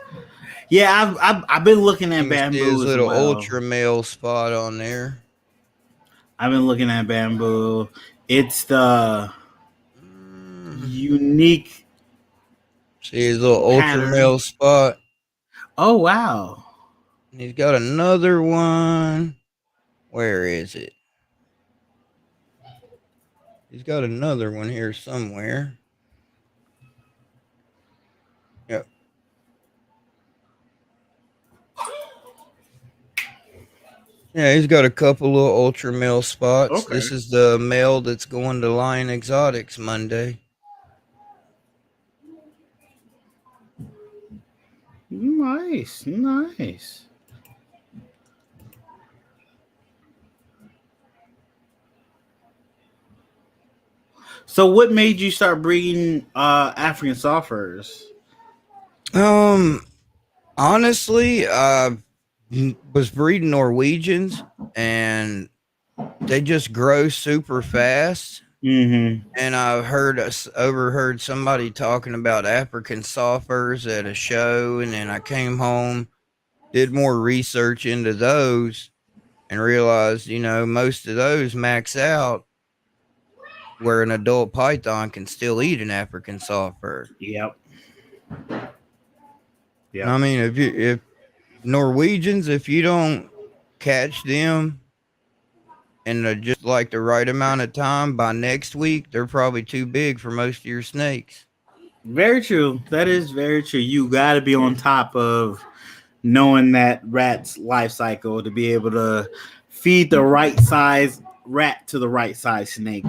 Speaker 1: Yeah, I've been looking at
Speaker 2: You can see his
Speaker 1: bamboo as
Speaker 2: little
Speaker 1: well.
Speaker 2: ultra male spot on there.
Speaker 1: I've been looking at bamboo. It's the
Speaker 2: Mm.
Speaker 1: unique
Speaker 2: See his little ultra
Speaker 1: pattern.
Speaker 2: male spot.
Speaker 1: Oh wow.
Speaker 2: He's got another one. Where is it? He's got another one here somewhere. Yep. Yeah, he's got a couple of ultra male spots.
Speaker 1: Okay.
Speaker 2: This is the male that's going to Lion Exotics Monday.
Speaker 1: Nice, nice. So, what made you start breeding African soft furs?
Speaker 2: Honestly, was breeding Norwegians and they just grow super fast.
Speaker 1: Mm-hmm.
Speaker 2: And I overheard somebody talking about African soft furs at a show, and then I came home, did more research into those, and realized, most of those max out where an adult python can still eat an African soft fur.
Speaker 1: Yep.
Speaker 2: And
Speaker 1: Yep.
Speaker 2: I mean, if Norwegians, if you don't catch them in just like the right amount of time, by next week, they're probably too big for most of your snakes.
Speaker 1: Very true. That is very true. You got to be on top of knowing that rat's life cycle to be able to feed the right size rat to the right size snake.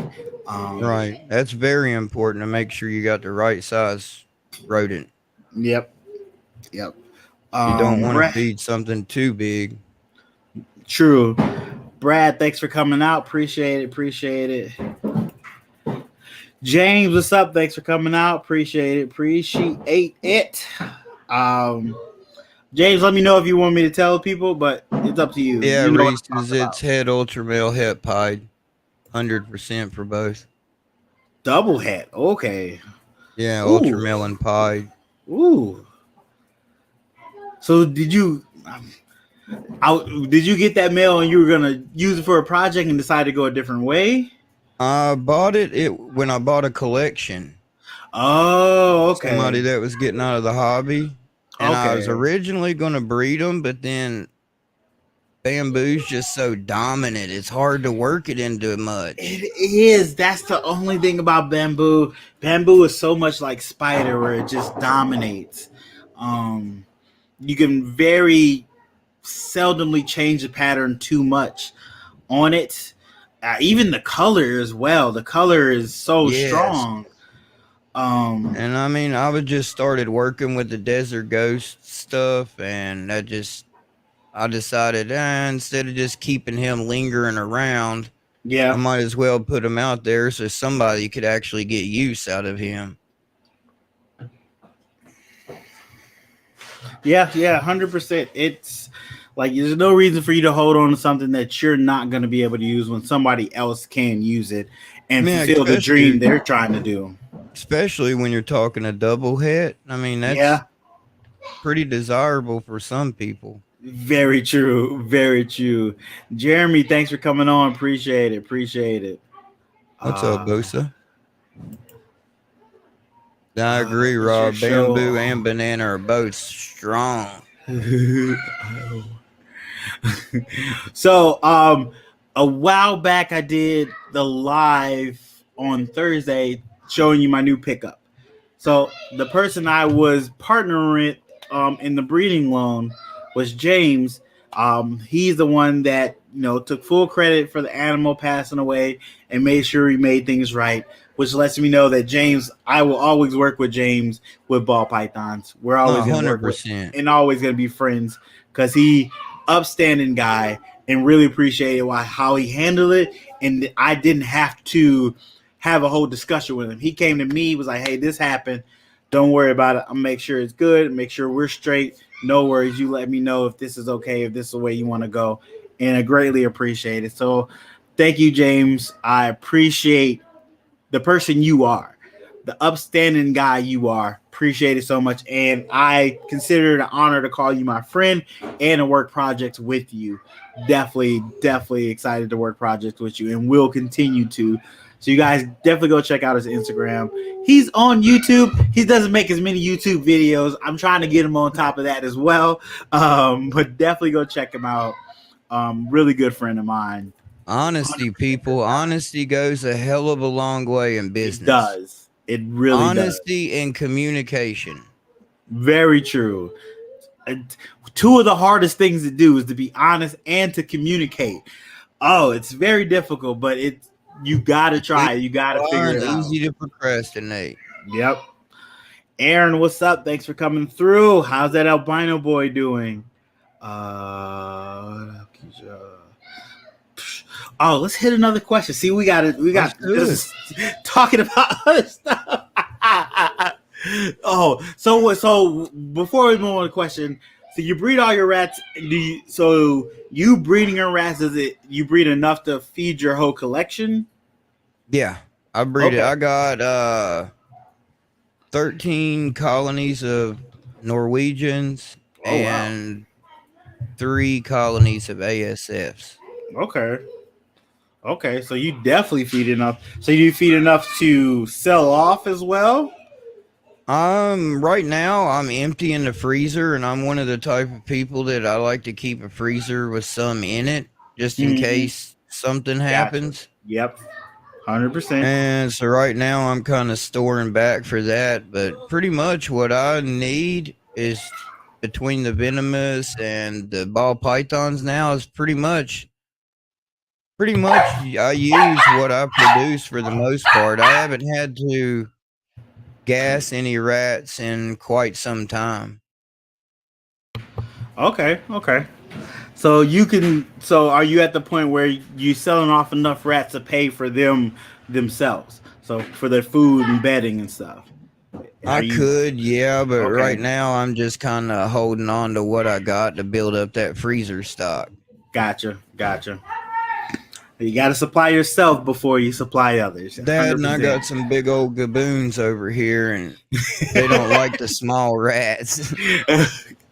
Speaker 2: Right. That's very important to make sure you got the right size rodent.
Speaker 1: Yep. Yep.
Speaker 2: You don't want to
Speaker 1: Brad,
Speaker 2: feed something too big.
Speaker 1: true. Brad, thanks for coming out. Appreciate it. Appreciate it. James, what's up? Thanks for coming out. Appreciate it. Appreciate it. Um, James, let me know if you want me to tell people, but it's up to you.
Speaker 2: Yeah,
Speaker 1: You know what
Speaker 2: Reese
Speaker 1: I'm
Speaker 2: is
Speaker 1: talking
Speaker 2: its
Speaker 1: about.
Speaker 2: head ultra male het pied. 100% for both.
Speaker 1: Double head. Okay.
Speaker 2: Yeah, ultra
Speaker 1: Ooh.
Speaker 2: male and pied.
Speaker 1: Ooh. So did you get that mail and you were gonna use it for a project and decide to go a different way?
Speaker 2: I bought it when I bought a collection.
Speaker 1: Oh,
Speaker 2: Somebody
Speaker 1: okay.
Speaker 2: that was getting out of the hobby. And I was
Speaker 1: Okay.
Speaker 2: originally going to breed them, but then bamboo's just so dominant. It's hard to work it into much.
Speaker 1: It is. That's the only thing about bamboo. Bamboo is so much like spider where it just dominates. Um, you can very seldomly change the pattern too much on it. Even the color as well. The color is so
Speaker 2: Yes.
Speaker 1: strong.
Speaker 2: And I mean, I was just started working with the Desert Ghost stuff, and I decided, instead of just keeping him lingering around, I
Speaker 1: Yeah.
Speaker 2: might as well put him out there so somebody could actually get use out of him.
Speaker 1: Yeah, 100%. It's like there's no reason for you to hold on to something that you're not going to be able to use when somebody else can use it and
Speaker 2: Yeah,
Speaker 1: fulfill the dream they're trying to do.
Speaker 2: especially when you're talking a double het. I mean, that's
Speaker 1: Yeah,
Speaker 2: pretty desirable for some people.
Speaker 1: very true. Very true. Jeremy, thanks for coming on. Appreciate it. Appreciate it.
Speaker 2: What's up,
Speaker 1: Uh,
Speaker 2: Bosa? I agree,
Speaker 1: it's your
Speaker 2: Rob. Bamboo
Speaker 1: show.
Speaker 2: and banana are both strong.
Speaker 1: So, a while back, I did the live on Thursday showing you my new pickup. So, the person I was partnering with in the breeding loan was James. He's the one that took full credit for the animal passing away and made sure he made things right, which lets me know that James, I will always work with James with ball pythons. We're
Speaker 2: No,
Speaker 1: always gonna work with
Speaker 2: 100%.
Speaker 1: and always gonna be friends because he upstanding guy and really appreciated how he handled it, and I didn't have to have a whole discussion with him. He came to me, was like, "Hey, this happened. Don't worry about it. I'll make sure it's good. Make sure we're straight. No worries. You let me know if this is okay, if this is the way you want to go." And I greatly appreciate it. So Thank you, James. I appreciate the person you are, the upstanding guy you are. Appreciate it so much. And I consider it an honor to call you my friend and to work projects with you. Definitely excited to work projects with you and will continue to. So you guys definitely go check out his Instagram. He's on YouTube. He doesn't make as many YouTube videos. I'm trying to get him on top of that as well. But definitely go check him out. Really good friend of mine.
Speaker 2: Honesty, people. Honesty goes a hell of a long way in business.
Speaker 1: It does. It really
Speaker 2: Honesty and communication.
Speaker 1: Very true. Two of the hardest things to do is to be honest and to communicate. Oh, it's very difficult, but you gotta try. You gotta figure it out.
Speaker 2: Easy to procrastinate.
Speaker 1: Yep. Aaron, what's up? Thanks for coming through. How's that albino boy doing? Oh, let's hit another question. See, we got this talking about other stuff. So before we move on to the question, so you breed all your rats. You breeding your rats? You breed enough to feed your whole collection?
Speaker 2: Yeah, I breed it. I got 13 colonies of Norwegians and 3 colonies of ASFs.
Speaker 1: Okay, so you definitely feed enough. So you feed enough to sell off as well?
Speaker 2: Right now I'm emptying the freezer, and I'm one of the type of people that I like to keep a freezer with some in it just in case something happens.
Speaker 1: Yep. 100%.
Speaker 2: And so right now I'm kind of storing back for that, but pretty much what I need is between the venomous and the ball pythons now is pretty much I use what I produce for the most part. I haven't had to gas any rats in quite some time.
Speaker 1: Okay. So are you at the point where you selling off enough rats to pay for themselves? So for their food and bedding and stuff?
Speaker 2: Could, yeah, but right now I'm just kind of holding on to what I got to build up that freezer stock.
Speaker 1: Gotcha. You got to supply yourself before you supply others. 100%.
Speaker 2: Dad and I got some big old gaboons over here, and they don't like the small rats.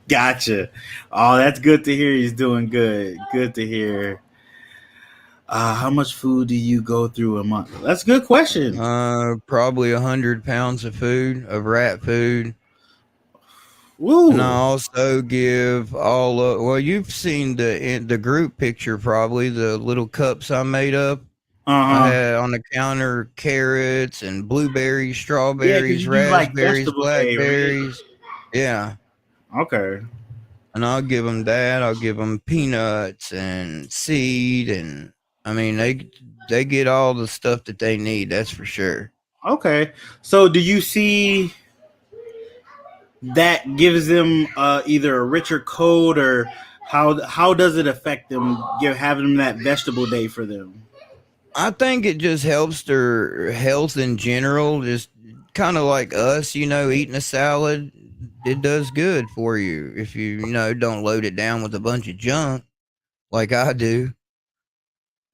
Speaker 1: Gotcha. Oh, that's good to hear. He's doing good. Good to hear. How much food do you go through a month? That's a good question.
Speaker 2: Probably 100 pounds of rat food.
Speaker 1: Woo.
Speaker 2: And I also give you've seen the group picture, probably the little cups I made up. I had on the counter carrots and blueberries, strawberries, raspberries, like blackberries. Yeah.
Speaker 1: Okay.
Speaker 2: And I'll give them that. I'll give them peanuts and seed, and I mean they get all the stuff that they need. That's for sure.
Speaker 1: Okay. So do you see that gives them either a richer coat, or how does it affect them having them that vegetable day for them?
Speaker 2: I think it just helps their health in general, just kind of like us, eating a salad. It does good for you if you don't load it down with a bunch of junk like I do.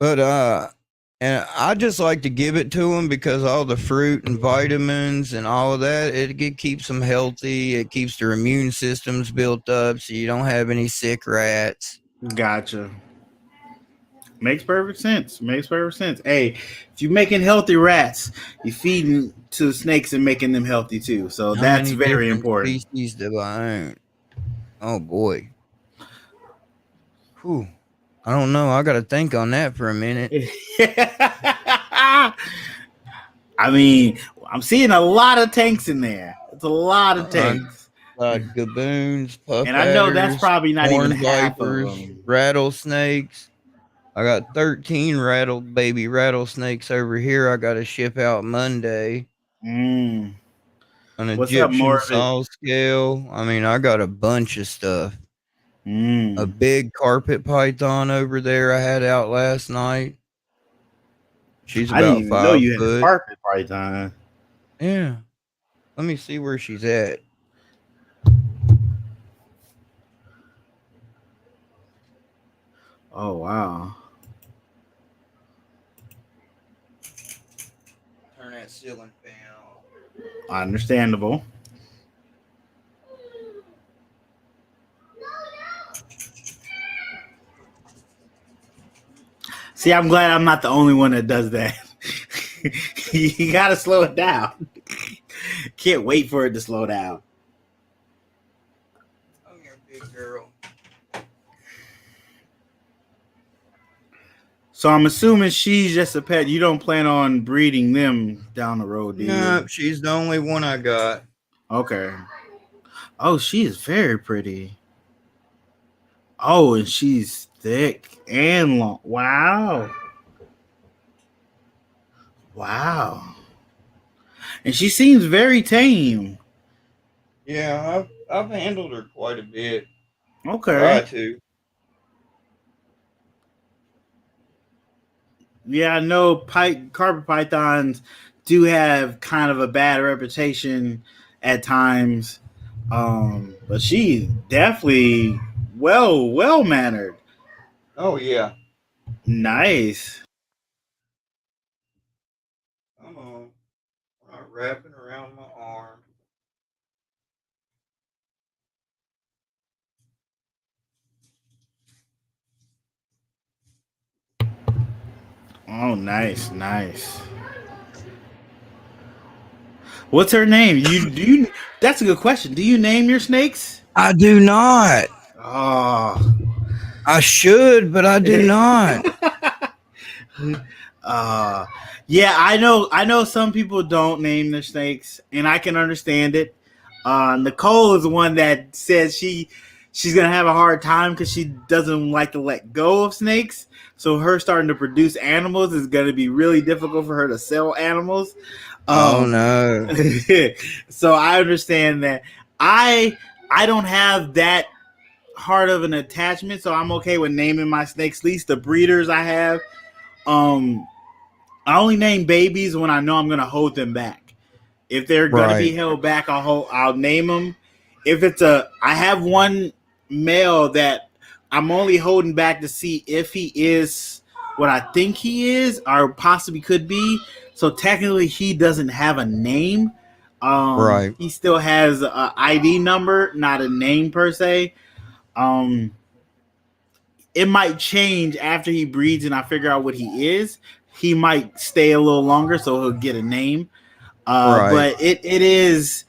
Speaker 2: But and I just like to give it to them because all the fruit and vitamins and all of that, it keeps them healthy. It keeps their immune systems built up so you don't have any sick rats.
Speaker 1: Gotcha. Makes perfect sense. Hey, if you're making healthy rats, you're feeding to the snakes and making them healthy too. So that's very important.
Speaker 2: Species do I own? Oh boy. Whew. I don't know. I got to think on that for a minute.
Speaker 1: I mean, I'm seeing a lot of tanks in there. It's a lot of tanks.
Speaker 2: Gaboons, puff
Speaker 1: and I know that's probably not even half of them.
Speaker 2: Rattlesnakes. I got 13 baby rattlesnakes over here. I got to ship out Monday. An Egyptian saw scale. I mean, I got a bunch of stuff. A big carpet python over there I had out last night. She's about 5 foot. I didn't even know you had a
Speaker 1: carpet python.
Speaker 2: Yeah. Let me see where she's at.
Speaker 1: Oh, wow.
Speaker 2: turn that ceiling fan off.
Speaker 1: Understandable. See, I'm glad I'm not the only one that does that. You gotta slow it down. Can't wait for it to slow down.
Speaker 2: Come here, big girl.
Speaker 1: So I'm assuming she's just a pet. You don't plan on breeding them down the road, do you?
Speaker 2: No, she's the only one I got.
Speaker 1: Okay. Oh, she is very pretty. Oh, and she's thick and long. Wow. Wow. And she seems very tame.
Speaker 2: Yeah, I've handled her quite a bit.
Speaker 1: Okay.
Speaker 2: Try to.
Speaker 1: Yeah, I know carpet pythons do have kind of a bad reputation at times. But she's definitely well mannered.
Speaker 2: Oh yeah.
Speaker 1: Nice.
Speaker 2: Come on. I'm not wrapping around my arm.
Speaker 1: Oh, nice. What's her name? You that's a good question. Do you name your snakes?
Speaker 2: I do not.
Speaker 1: Oh.
Speaker 2: I should, but I do not.
Speaker 1: Yeah, I know some people don't name their snakes, and I can understand it. Nicole is the one that says she's gonna have a hard time because she doesn't like to let go of snakes. So her starting to produce animals is gonna be really difficult for her to sell animals.
Speaker 2: Oh no.
Speaker 1: So I understand that. I don't have that hard of an attachment, so I'm okay with naming my snakes. At least the breeders I have. I only name babies when I know I'm gonna hold them back. If they're gonna be held back, I'll name them. If I have one male that I'm only holding back to see if he is what I think he is, or possibly could be. So technically, he doesn't have a name. He still has an ID number, not a name per se. It might change after he breeds and I figure out what he is. He might stay a little longer, so he'll get a name. But it is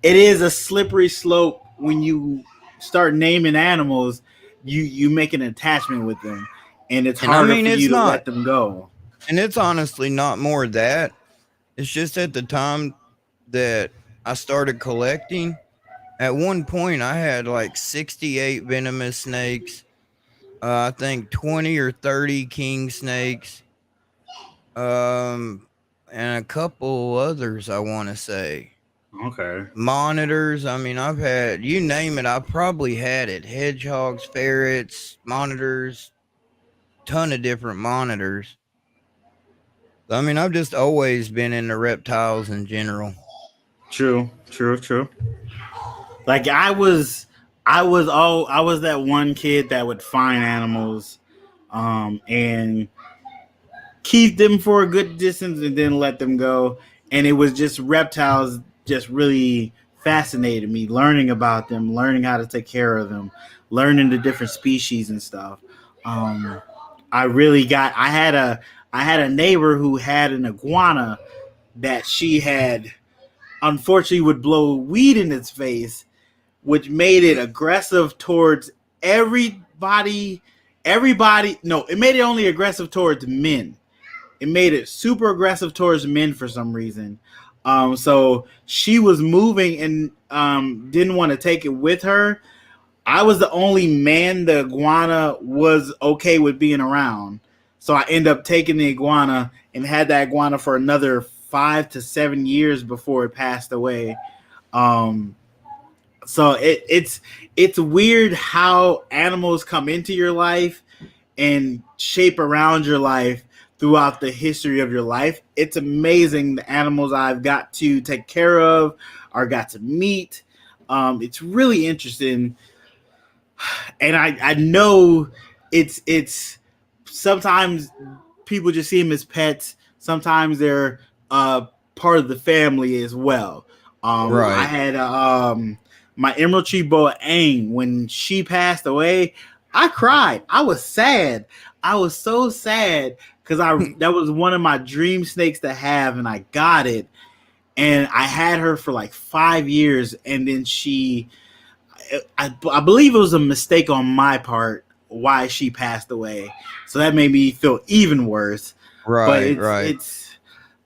Speaker 1: a slippery slope when you start naming animals. You make an attachment with them, and it's harder for you to let them go.
Speaker 2: And it's honestly not more that. It's just at the time that I started collecting, at one point I had like 68 venomous snakes. I think 20 or 30 king snakes. And a couple others, I want to say.
Speaker 1: Okay.
Speaker 2: Monitors. I mean, I've had, you name it, I probably had it. Hedgehogs, ferrets, monitors, ton of different monitors. I mean, I've just always been into reptiles in general.
Speaker 1: True. Like I was that one kid that would find animals, and keep them for a good distance and then let them go. And it was just reptiles just really fascinated me, learning about them, learning how to take care of them, learning the different species and stuff. I had a neighbor who had an iguana that she had unfortunately would blow weed in its face, which made it aggressive towards everybody. No, it made it only aggressive towards men. It made it super aggressive towards men for some reason. So she was moving and didn't want to take it with her. I was the only man the iguana was okay with being around. So I ended up taking the iguana and had that iguana for another 5 to 7 years before it passed away. So it's weird how animals come into your life and shape around your life throughout the history of your life. It's amazing the animals I've got to take care of or got to meet. It's really interesting. And I know it's sometimes people just see them as pets. Sometimes they're part of the family as well. I
Speaker 2: Right.
Speaker 1: had my emerald tree boa Aang. When she passed away, I cried. I was sad. I was so sad because that was one of my dream snakes to have, and I got it. And I had her for like 5 years, and then I believe it was a mistake on my part why she passed away. So that made me feel even worse. But
Speaker 2: Right. Right.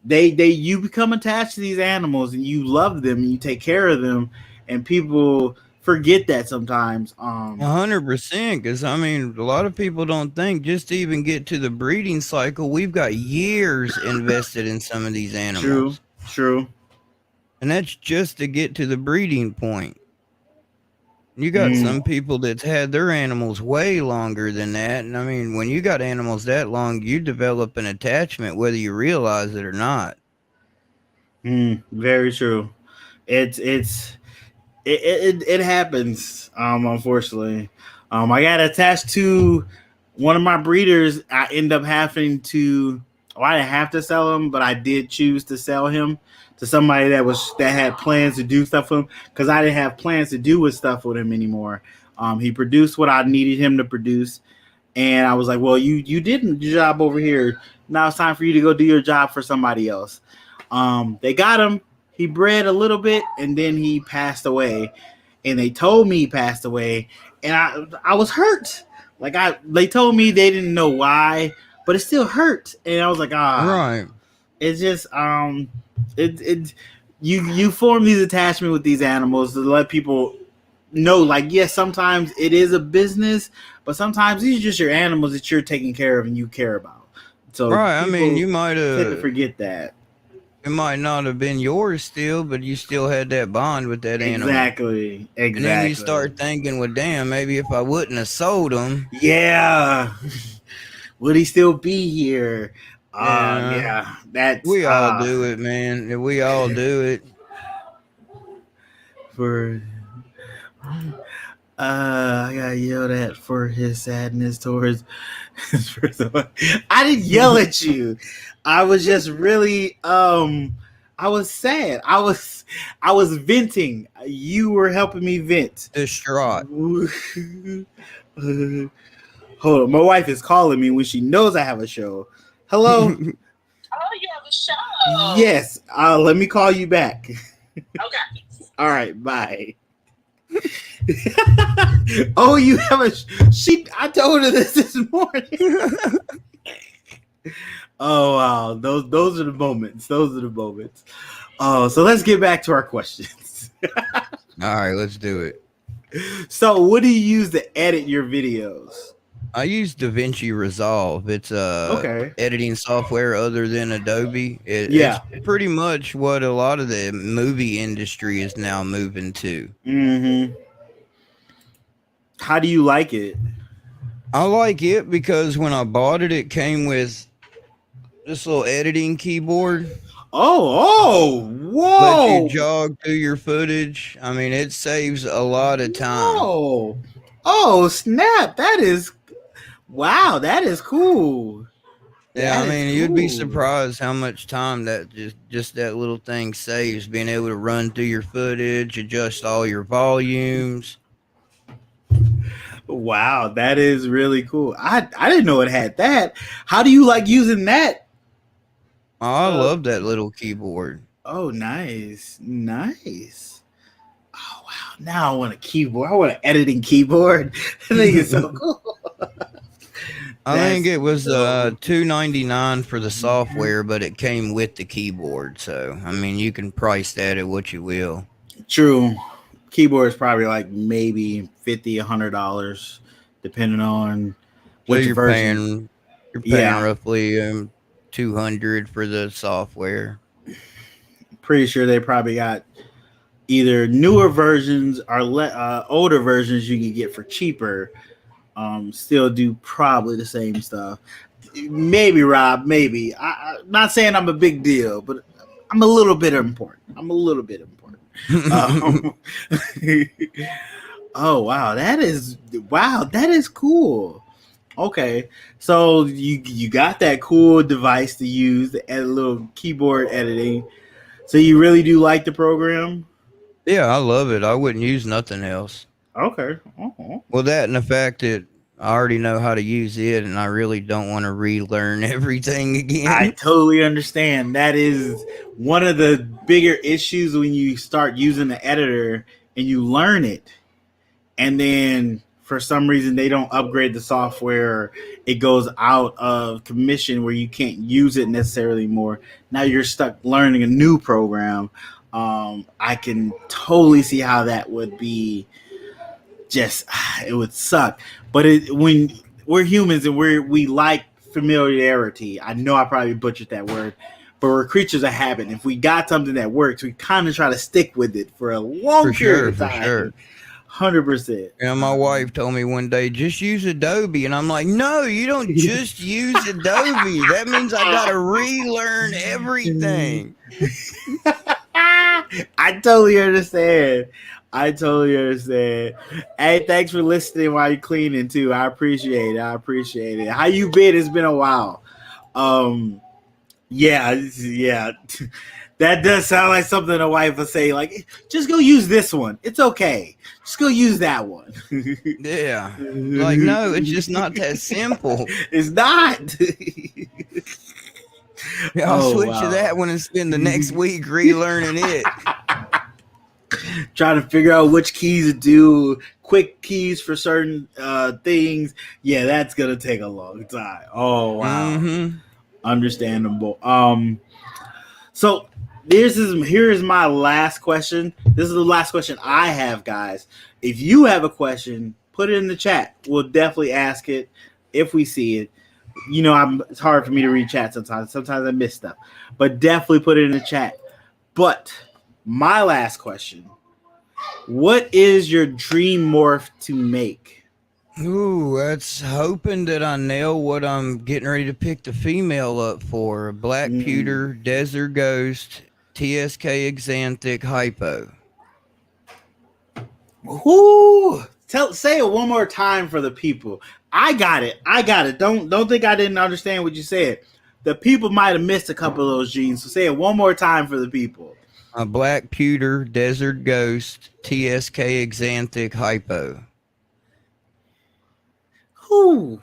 Speaker 1: they you become attached to these animals and you love them and you take care of them, and people forget that sometimes.
Speaker 2: 100%. Because I mean, a lot of people don't think just to even get to the breeding cycle, we've got years invested in some of these
Speaker 1: True,
Speaker 2: animals,
Speaker 1: true.
Speaker 2: and that's just to get to the breeding point. You got
Speaker 1: Mm,
Speaker 2: some people that's had their animals way longer than that. And I mean, when you got animals that long, you develop an attachment whether you realize it or not.
Speaker 1: very true. It happens. Unfortunately, I got attached to one of my breeders. I end up having to. Well, I didn't have to sell him, but I did choose to sell him to somebody that had plans to do stuff with him, because I didn't have plans to do with stuff with him anymore. He produced what I needed him to produce, and I was like, "Well, you did your job over here. Now it's time for you to go do your job for somebody else." They got him. He bred a little bit, and then he passed away. And they told me he passed away, and I was hurt. They told me they didn't know why, but it still hurt. And I was like,
Speaker 2: Right.
Speaker 1: it's just it you form these attachments with these animals to let people know, like, yes, sometimes it is a business, but sometimes these are just your animals that you're taking care of and you care about. So
Speaker 2: Right. I mean,
Speaker 1: people tend to forget that.
Speaker 2: it might not have been yours still, but you still had that bond with that animal.
Speaker 1: Exactly.
Speaker 2: And then you start thinking, well, damn, maybe if I wouldn't have sold him.
Speaker 1: Yeah. Would he still be here?
Speaker 2: Yeah.
Speaker 1: Yeah. That's
Speaker 2: We all do it, man. We all do it.
Speaker 1: for I got yelled at for his sadness towards his first. I didn't yell at you. I was just really I was sad. I was venting. You were helping me vent.
Speaker 2: Distraught.
Speaker 1: Hold on, my wife is calling me when she knows I have a show. Hello?
Speaker 3: Oh, you have a show.
Speaker 1: Yes. Let me call you back.
Speaker 3: Okay.
Speaker 1: All right, bye. Oh, you have a I told her this morning. Oh wow, those are the moments. Oh, so let's get back to our questions.
Speaker 2: All right, let's do it.
Speaker 1: So, what do you use to edit your videos?
Speaker 2: I use DaVinci Resolve. It's
Speaker 1: Okay.
Speaker 2: editing software other than Adobe.
Speaker 1: Yeah.
Speaker 2: It's pretty much what a lot of the movie industry is now moving to.
Speaker 1: Mm-hmm. How do you like it?
Speaker 2: I like it because when I bought it, it came with this little editing keyboard.
Speaker 1: Oh, whoa!
Speaker 2: Let you jog through your footage. I mean, it saves a lot of time.
Speaker 1: Oh, snap! That is cool.
Speaker 2: Yeah, I mean, you'd be surprised how much time that just that little thing saves, being able to run through your footage, adjust all your volumes.
Speaker 1: Wow, that is really cool. I didn't know it had that. How do you like using that?
Speaker 2: Oh, I love that little keyboard.
Speaker 1: Oh, nice. Oh wow! Now I want a keyboard. I want an editing keyboard. I think it's so cool.
Speaker 2: I think it was $2.99 for the software, but it came with the keyboard. So I mean, you can price that at what you will.
Speaker 1: True. Keyboard is probably like maybe $50-$100, depending on which version.
Speaker 2: You're paying roughly $200 for the software.
Speaker 1: Pretty sure they probably got either newer versions or older versions you can get for cheaper. Still do probably the same stuff. Maybe, Rob. Maybe. I'm not saying I'm a big deal, but I'm a little bit important. Oh wow, that is cool. Okay, so you got that cool device to use, the little keyboard editing. So you really do like the program?
Speaker 2: Yeah, I love it. I wouldn't use nothing else.
Speaker 1: Okay. Uh-huh.
Speaker 2: Well, that and the fact that I already know how to use it, and I really don't want to relearn everything
Speaker 1: I
Speaker 2: again.
Speaker 1: totally understand. That is one of the bigger issues when you start using the editor and you learn it, and then for some reason they don't upgrade the software. It goes out of commission where you can't use it necessarily more. Now you're stuck learning a new program. I can totally see how that would be just it would suck. But when we're humans and we like familiarity. I know I probably butchered that word, but we're creatures of habit. If we got something that works, we kind of try to stick with it for a long period of time.
Speaker 2: For sure.
Speaker 1: 100%.
Speaker 2: And my wife told me one day, just use Adobe. And I'm like, no, you don't just use Adobe. That means I got to relearn everything.
Speaker 1: I totally understand. Hey, thanks for listening while you're cleaning too. I appreciate it. How you been? It's been a while. Yeah. That does sound like something a wife would say, like, just go use this one. It's okay. Just go use that one.
Speaker 2: Yeah. Like, no, it's just not that simple.
Speaker 1: It's not.
Speaker 2: I'll switch to that one and spend the next week relearning it.
Speaker 1: Trying to figure out which keys to do, quick keys for certain things. Yeah, that's going to take a long time. Oh, wow.
Speaker 2: Mm-hmm.
Speaker 1: Understandable. So here's my last question. This is the last question I have, guys. If you have a question, put it in the chat. We'll definitely ask it if we see it. You know, it's hard for me to read chat sometimes. Sometimes I miss stuff, but definitely put it in the chat. But my last question: what is your dream morph to make?
Speaker 2: Ooh, that's hoping that I nail what I'm getting ready to pick the female up for. A black pewter, desert ghost, TSK exanthic hypo.
Speaker 1: Ooh, say it one more time for the people. I got it. Don't think I didn't understand what you said. The people might have missed a couple of those genes, so say it one more time for the people.
Speaker 2: A black pewter, desert ghost, TSK exanthic hypo.
Speaker 1: Who?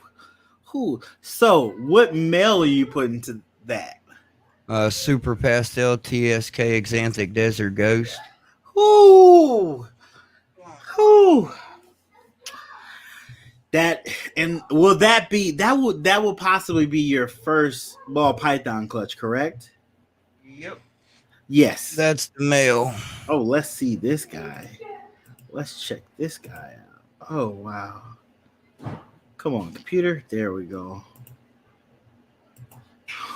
Speaker 1: So, what male are you putting to that?
Speaker 2: Super pastel, TSK exanthic desert ghost.
Speaker 1: Who? That, and will that be that will possibly be your first ball python clutch, correct?
Speaker 2: Yep.
Speaker 1: Yes.
Speaker 2: That's the male.
Speaker 1: Oh, let's see this guy. Let's check this guy out. Oh, wow. Come on, computer. There we go.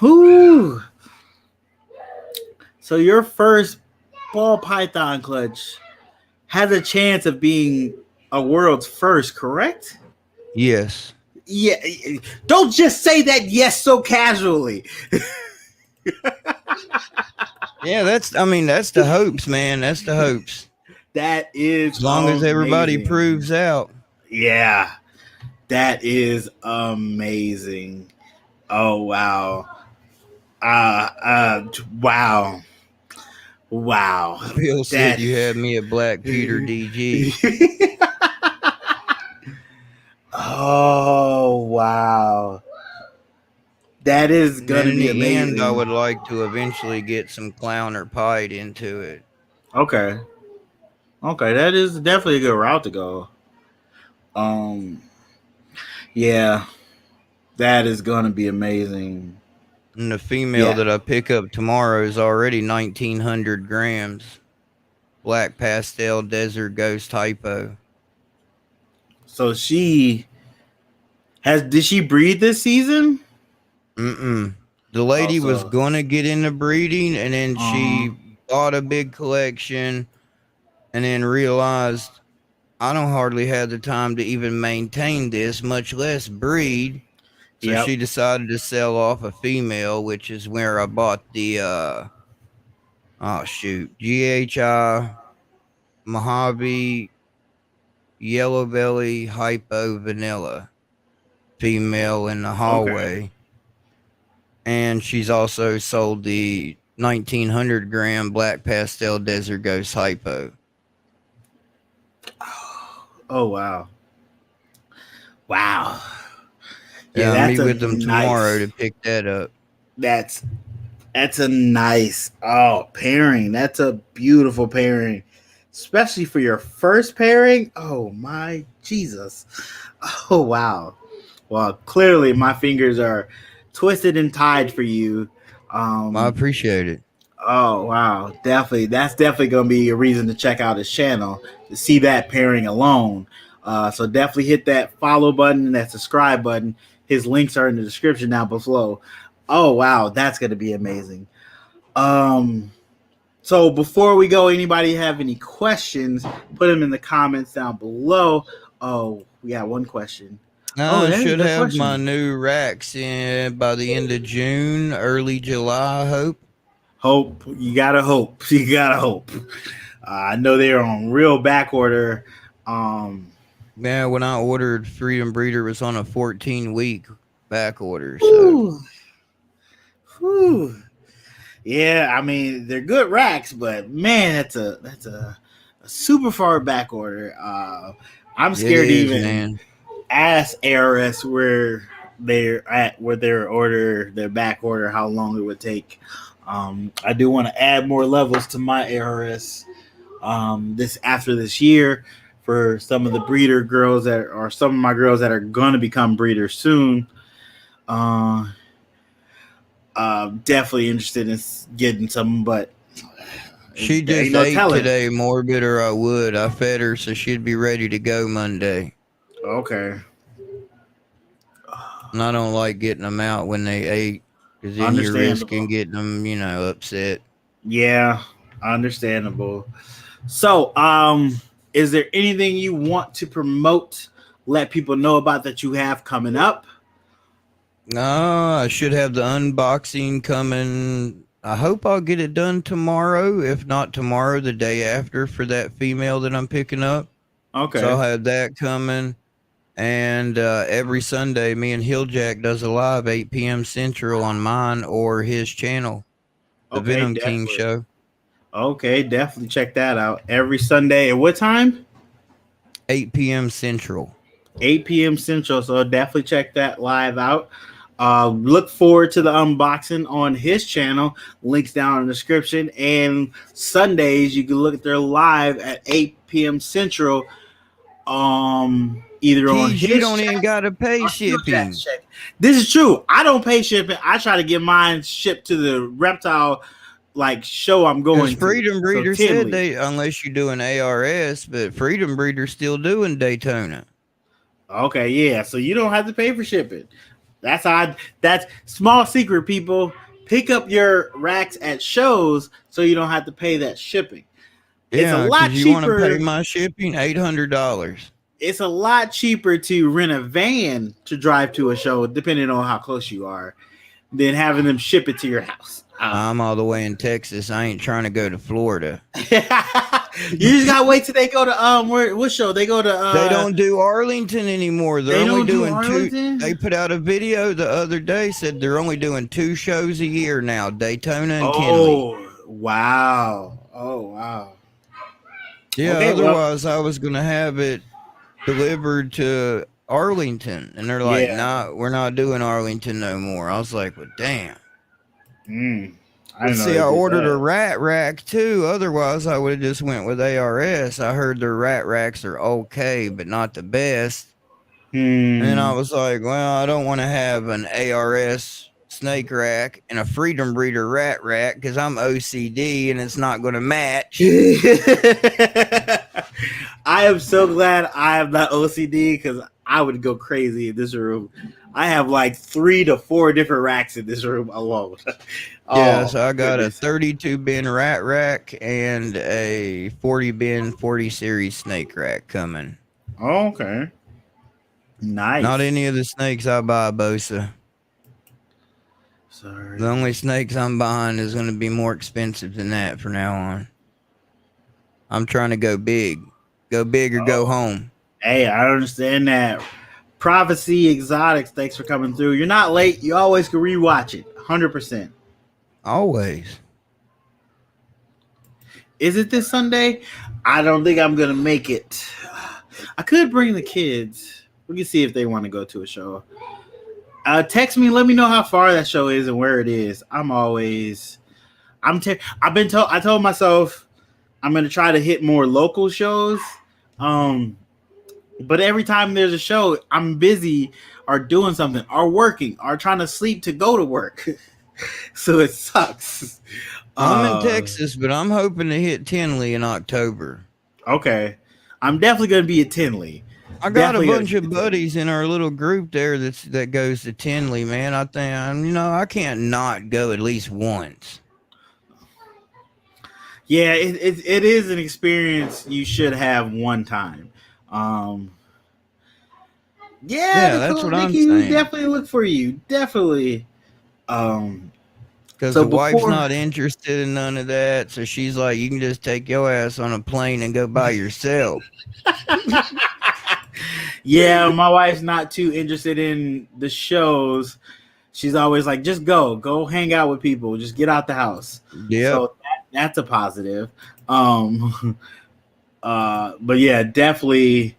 Speaker 1: Whoo. So your first ball python clutch has a chance of being a world's first, correct?
Speaker 2: Yes.
Speaker 1: Yeah. Don't just say that yes so casually.
Speaker 2: Yeah, that's the hopes, man. That's the hopes.
Speaker 1: That is
Speaker 2: as long as everybody
Speaker 1: amazing.
Speaker 2: proves out.
Speaker 1: Yeah. That is amazing. Oh, wow. Wow.
Speaker 2: Bill said you had me at Black Peter DG.
Speaker 1: Oh, wow. That is going to be amazing.
Speaker 2: In the end, I would like to eventually get some clown or pied into it.
Speaker 1: Okay, that is definitely a good route to go. Yeah, that is going to be amazing.
Speaker 2: And the female that I pick up tomorrow is already 1,900 grams. Black pastel desert ghost hypo.
Speaker 1: So did she breed this season?
Speaker 2: The lady was going to get into breeding, and then she bought a big collection and then realized I don't hardly have the time to even maintain this, much less breed. So she decided to sell off a female, which is where I bought the GHI Mojave Yellow Belly Hypo Vanilla female in the hallway. And she's also sold the 1900 gram black pastel desert ghost hypo.
Speaker 1: Oh wow. Wow. Yeah,
Speaker 2: Yeah, I'll meet
Speaker 1: that's a
Speaker 2: with them tomorrow
Speaker 1: nice.
Speaker 2: to pick that up.
Speaker 1: That's that's a nice pairing. That's a beautiful pairing. Especially for your first pairing. Oh my Jesus. Oh wow. Well, clearly my fingers are twisted and tied for you.
Speaker 2: I appreciate it.
Speaker 1: Oh wow, definitely. That's definitely gonna be a reason to check out his channel to see that pairing alone. So definitely hit that follow button and that subscribe button. His links are in the description down below. Oh wow, that's gonna be amazing. So before we go, anybody have any questions? Put them in the comments down below. Oh, we got one question. Oh,
Speaker 2: I
Speaker 1: that is a
Speaker 2: should
Speaker 1: good
Speaker 2: have my
Speaker 1: question.
Speaker 2: new racks in by the end of June, early July, I hope.
Speaker 1: Hope you gotta hope. You gotta hope. I know they're on real back order.
Speaker 2: Yeah, when I ordered Freedom Breeder was on a 14-week back order. So
Speaker 1: Whew, whew. Yeah, I mean they're good racks, but man, that's a super far back order. I'm
Speaker 2: it
Speaker 1: scared to
Speaker 2: is,
Speaker 1: even
Speaker 2: man.
Speaker 1: ask ARS where they're at, where their back order, how long it would take. I do want to add more levels to my ARS this after this year for some of the breeder girls that are some of my girls that are going to become breeders soon. Uh, Definitely interested in getting some, but
Speaker 2: She
Speaker 1: there ain't
Speaker 2: just
Speaker 1: no
Speaker 2: ate
Speaker 1: telling.
Speaker 2: today morbid or I would. I fed her so she'd be ready to go Monday.
Speaker 1: Okay,
Speaker 2: And I don't like getting them out when they ate because then you're risking
Speaker 1: understandable.
Speaker 2: getting them, upset.
Speaker 1: Yeah, understandable. So, is there anything you want to promote? Let people know about that you have coming up.
Speaker 2: No, I should have the unboxing coming. I hope I'll get it done tomorrow. If not tomorrow, the day after for that female that I'm picking up. So I'll
Speaker 1: Okay.
Speaker 2: have that coming. And every Sunday, me and Hilljack does a live 8 p.m. Central on mine or his channel, the
Speaker 1: Okay,
Speaker 2: Venom King
Speaker 1: definitely.
Speaker 2: Show.
Speaker 1: Okay, definitely check that out every Sunday. At what time?
Speaker 2: 8 p.m. Central.
Speaker 1: 8 p.m. Central. So definitely check that live out. Look forward to the unboxing on his channel. Links down in the description. And Sundays, you can look at their live at 8 p.m. Central. Either on
Speaker 2: Jeez, you
Speaker 1: his
Speaker 2: don't even
Speaker 1: channel
Speaker 2: got to pay
Speaker 1: or Hilljack's
Speaker 2: shipping.
Speaker 1: channel. This is true. I don't pay shipping. I try to get mine shipped to the reptile show I'm
Speaker 2: Because
Speaker 1: going to.
Speaker 2: Freedom
Speaker 1: So
Speaker 2: Breeder said
Speaker 1: Tinley.
Speaker 2: they, unless you do an ARS, but Freedom Breeder's still doing Daytona.
Speaker 1: Okay, yeah. So you don't have to pay for shipping. That's small secret, people. Pick up your racks at shows so you don't have to pay that shipping. It's a
Speaker 2: Yeah,
Speaker 1: lot
Speaker 2: because you want to pay
Speaker 1: cheaper.
Speaker 2: my shipping $800.
Speaker 1: It's a lot cheaper to rent a van to drive to a show, depending on how close you are, than having them ship it to your house.
Speaker 2: I'm all the way in Texas. I ain't trying to go to Florida.
Speaker 1: You just gotta wait till they go to what show? They go to
Speaker 2: They don't do Arlington anymore. They're
Speaker 1: they
Speaker 2: only
Speaker 1: don't do
Speaker 2: doing two.
Speaker 1: Arlington?
Speaker 2: They put out a video the other day said they're only doing 2 shows a year now, Daytona and Tinley.
Speaker 1: Oh wow. Oh wow.
Speaker 2: Yeah,
Speaker 1: Okay, well,
Speaker 2: otherwise I was going to have it delivered to Arlington. And they're like,
Speaker 1: yeah.
Speaker 2: nah, we're not doing Arlington no more. I was like, well, damn.
Speaker 1: I
Speaker 2: But
Speaker 1: didn't know
Speaker 2: see,
Speaker 1: they
Speaker 2: I
Speaker 1: did
Speaker 2: ordered a
Speaker 1: that.
Speaker 2: rat rack too. Otherwise, I would have just went with ARS. I heard their rat racks are okay, but not the best. And I was like, well, I don't want to have an ARS snake rack and a Freedom Breeder rat rack because I'm OCD and it's not going to match.
Speaker 1: I am so glad I am not OCD because I would go crazy in this room. I have like 3 to 4 different racks in this room alone.
Speaker 2: Yeah, so I got
Speaker 1: goodness.
Speaker 2: a 32 bin rat rack and a 40 bin 40 series snake rack coming.
Speaker 1: Oh, okay. Nice.
Speaker 2: Not any of the snakes I buy, Bosa.
Speaker 1: Sorry.
Speaker 2: The only snakes I'm buying is going to be more expensive than that from now on. I'm trying to go big. Go big or go home.
Speaker 1: Hey, I understand that. Prophecy Exotics, thanks for coming through. You're not late. You always can rewatch it. 100%.
Speaker 2: Always.
Speaker 1: Is it this Sunday? I don't think I'm gonna make it. I could bring the kids. We can see if they want to go to a show. Text me, let me know how far that show is and where it is. I've been told. I told myself I'm gonna try to hit more local shows. But every time there's a show, I'm busy or doing something or working or trying to sleep to go to work. So it sucks.
Speaker 2: I'm in Texas, but I'm hoping to hit Tinley in October.
Speaker 1: Okay. I'm definitely going to be at Tinley.
Speaker 2: I got a bunch of buddies in our little group there that goes to Tinley, man. I think, I can't not go at least once.
Speaker 1: Yeah, it is an experience you should have one time.
Speaker 2: That's what I'm saying.
Speaker 1: Definitely look for you. Definitely.
Speaker 2: Because the wife's not interested in none of that, so she's like, you can just take your ass on a plane and go by yourself.
Speaker 1: Yeah, my wife's not too interested in the shows. She's always like, just go hang out with people, just get out the house.
Speaker 2: Yeah,
Speaker 1: so that's a positive. But yeah, definitely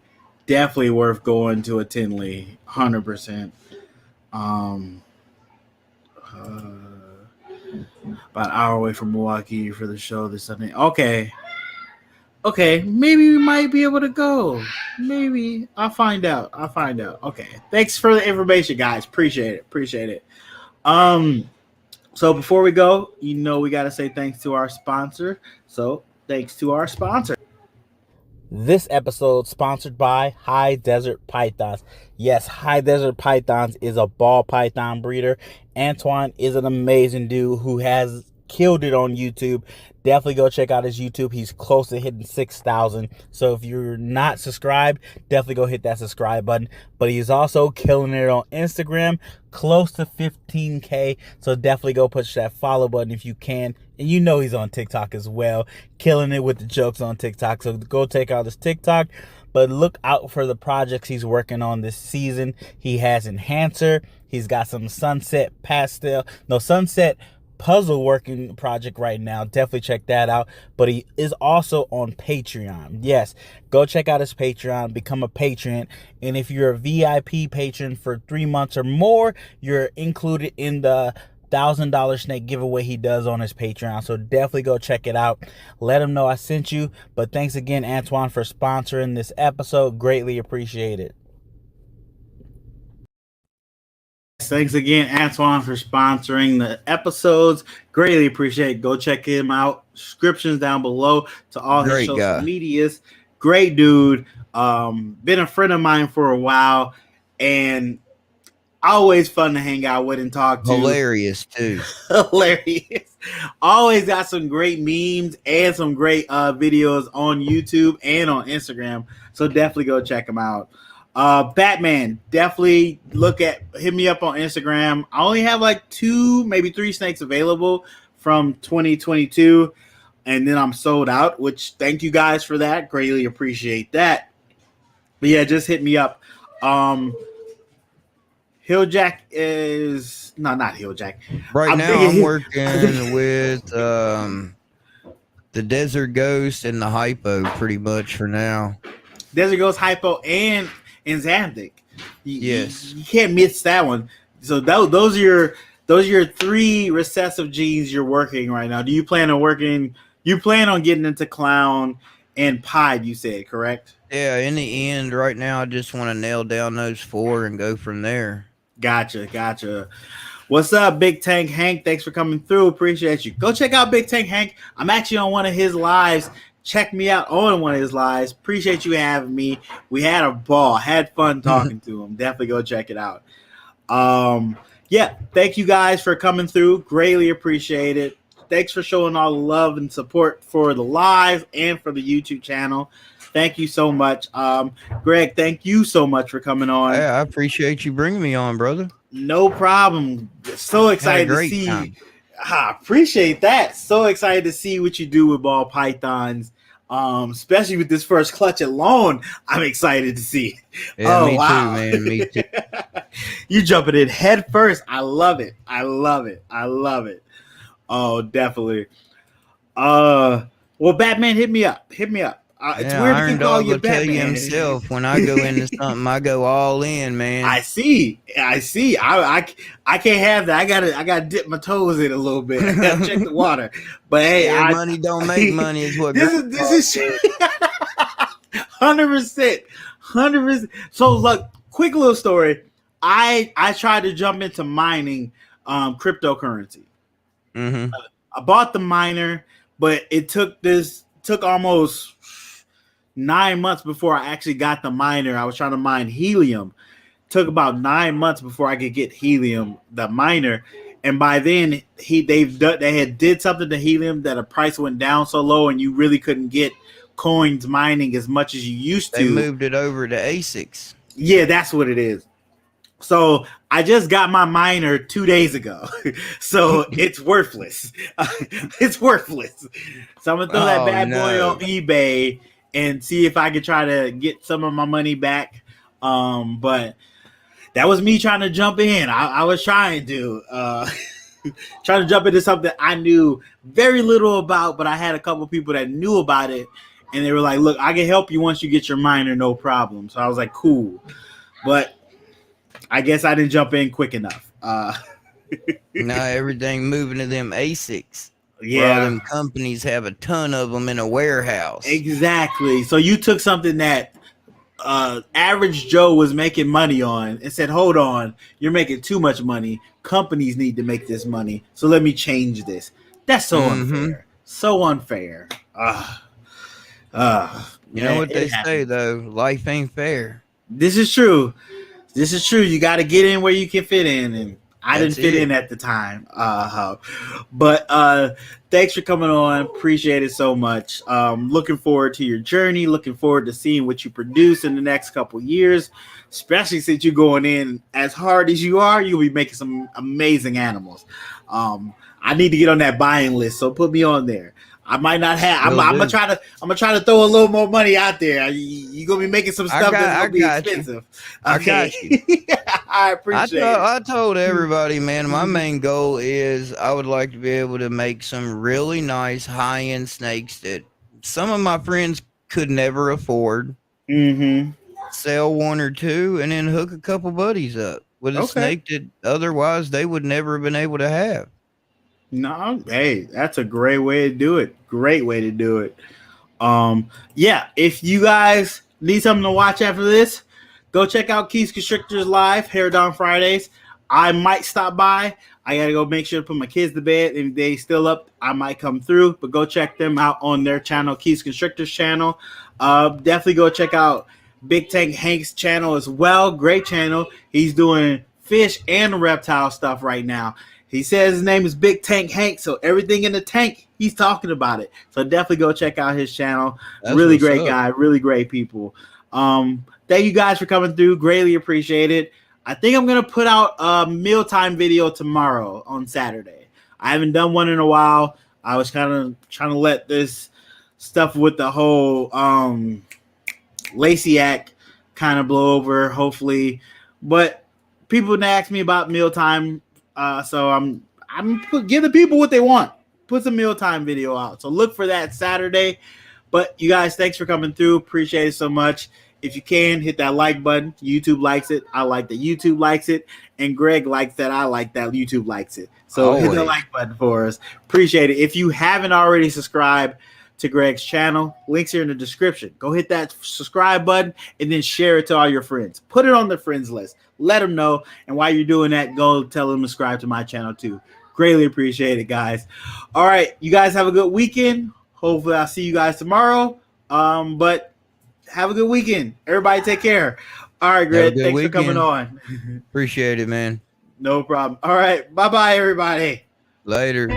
Speaker 1: worth going to a Tinley, 100%. About an hour away from Milwaukee for the show this Sunday. Okay, maybe we might be able to go. Maybe I'll find out. Okay, thanks for the information, guys. Appreciate it. So before we go, we got to say thanks to our sponsor. So thanks to our sponsor. This episode sponsored by High Desert Pythons. Yes, High Desert Pythons is a ball python breeder. Antoine is an amazing dude who has killed it on YouTube. Definitely go check out his YouTube. He's close to hitting 6,000. So if you're not subscribed, definitely go hit that subscribe button. But he's also killing it on Instagram, close to 15K. So definitely go push that follow button if you can. And he's on TikTok as well, killing it with the jokes on TikTok. So go check out his TikTok. But look out for the projects he's working on this season. He has Enhancer. He's got some sunset puzzle working project right now. Definitely check that out. But he is also on Patreon. Yes, go check out his Patreon, become a patron, and if you're a VIP patron for 3 months or more, you're included in the $1,000 snake giveaway he does on his Patreon. So definitely go check it out. Let him know I sent you. But thanks again, Antoine, for sponsoring this episode. Greatly appreciate it. Thanks again, Antoine, for sponsoring the episodes. Greatly appreciate it. Go check him out. Descriptions down below to all his social medias. Great dude. Been a friend of mine for a while, and always fun to hang out with and talk to.
Speaker 2: Hilarious, too.
Speaker 1: Hilarious. Always got some great memes and some great videos on YouTube and on Instagram. So definitely go check him out. Batman, definitely hit me up on Instagram. I only have like 2, maybe 3 snakes available from 2022, and then I'm sold out, which thank you guys for that. Greatly appreciate that. But yeah, just hit me up. Hilljack is not Hilljack.
Speaker 2: Right now I'm working with the Desert Ghost and the Hypo pretty much for now.
Speaker 1: Desert Ghost, Hypo, and Xanthic.
Speaker 2: Yes.
Speaker 1: You can't miss that one. So those are your 3 recessive genes you're working right now. Do you plan on getting into Clown and Pied, you said, correct?
Speaker 2: Yeah, in the end, right now I just want to nail down those 4 and go from there.
Speaker 1: Gotcha. What's up, Big Tank Hank? Thanks for coming through. Appreciate you. Go check out Big Tank Hank. I'm actually on one of his lives. Check me out on one of his lives. Appreciate you having me. We had a ball. Had fun talking to him. Definitely go check it out. Yeah, thank you guys for coming through. Greatly appreciate it. Thanks for showing all the love and support for the live and for the YouTube channel. Thank you so much. Greg, thank you so much for coming on.
Speaker 2: Yeah, I appreciate you bringing me on, brother.
Speaker 1: No problem. So excited to see you. Appreciate that. So excited to see what you do with ball pythons. Especially with this first clutch alone, I'm excited to see.
Speaker 2: Yeah, me too, man. Me too.
Speaker 1: You jumping in head first. I love it. Oh, definitely. Well, Batman, hit me up. It's weird to
Speaker 2: Iron
Speaker 1: keep calling
Speaker 2: Dog
Speaker 1: you
Speaker 2: will tell you
Speaker 1: Batman.
Speaker 2: himself. When I go into something, I go all in, man.
Speaker 1: I see. I can't have that. I gotta dip my toes in a little bit. I gotta check the water. But hey,
Speaker 2: money don't make money is what
Speaker 1: this is 100%. So look, quick little story. I tried to jump into mining cryptocurrency.
Speaker 2: Mm-hmm.
Speaker 1: I bought the miner, but it took almost 9 months before I actually got the miner. I was trying to mine helium. Took about 9 months before I could get helium, the miner. And by then they had did something to helium that the price went down so low and you really couldn't get coins mining as much as you used to.
Speaker 2: They moved it over to ASICs.
Speaker 1: Yeah, that's what it is. So I just got my miner 2 days ago. So it's worthless. It's worthless. So I'm gonna throw that bad boy on eBay and see if I can try to get some of my money back. But that was me trying to jump in. I was trying to jump into something I knew very little about, but I had a couple people that knew about it, and they were like, "Look, I can help you once you get your miner, no problem." So I was like, "Cool," but I guess I didn't jump in quick enough.
Speaker 2: Now everything moving to them ASICs.
Speaker 1: Yeah,
Speaker 2: all them companies have a ton of them in a warehouse.
Speaker 1: Exactly. So you took something that average Joe was making money on and said, hold on, you're making too much money. Companies need to make this money. So let me change this. That's so unfair. So unfair.
Speaker 2: You know what they say, though? Life ain't fair.
Speaker 1: This is true. You got to get in where you can fit in. And I didn't fit in at the time. But thanks for coming on. Appreciate it so much. Looking forward to your journey. Looking forward to seeing what you produce in the next couple years, especially since you're going in as hard as you are. You'll be making some amazing animals. I need to get on that buying list, so put me on there. I might not have. I'm gonna try to throw a little more money out there. You gonna be making some stuff that's gonna be expensive.
Speaker 2: I got you.
Speaker 1: I appreciate it.
Speaker 2: I told everybody, man, my main goal is I would like to be able to make some really nice high-end snakes that some of my friends could never afford. Sell one or two, and then hook a couple buddies up with a snake that otherwise they would never have been able to have.
Speaker 1: No, hey, that's a great way to do it. Great way to do it. Yeah, if you guys need something to watch after this, go check out Keys Constrictors Live, Hair Down Fridays. I might stop by. I got to go make sure to put my kids to bed. If they still up, I might come through. But go check them out on their channel, Keys Constrictors channel. Definitely go check out Big Tank Hank's channel as well. Great channel. He's doing fish and reptile stuff right now. He says his name is Big Tank Hank, so everything in the tank, he's talking about it. So definitely go check out his channel. That's really great guy, really great people. Thank you guys for coming through. Greatly appreciate it. I think I'm going to put out a mealtime video tomorrow on Saturday. I haven't done one in a while. I was kind of trying to let this stuff with the whole Lacey Act kind of blow over, hopefully. But people didn't ask me about mealtime. So I'm give the people what they want. Put some mealtime video out. So look for that Saturday. But you guys, thanks for coming through. Appreciate it so much. If you can, hit that like button. YouTube likes it. I like that YouTube likes it. And Greg likes that. I like that YouTube likes it. So hit the like button for us. Appreciate it. If you haven't already subscribed to Greg's channel, links here in the description. Go hit that subscribe button and then share it to all your friends. Put it on the friends list. Let them know. And while you're doing that, go tell them to subscribe to my channel too. Greatly appreciate it, guys. All right. You guys have a good weekend. Hopefully I'll see you guys tomorrow. But have a good weekend. Everybody take care. All right, Greg. Thanks for coming on.
Speaker 2: Appreciate it, man.
Speaker 1: No problem. All right. Bye-bye, everybody.
Speaker 2: Later.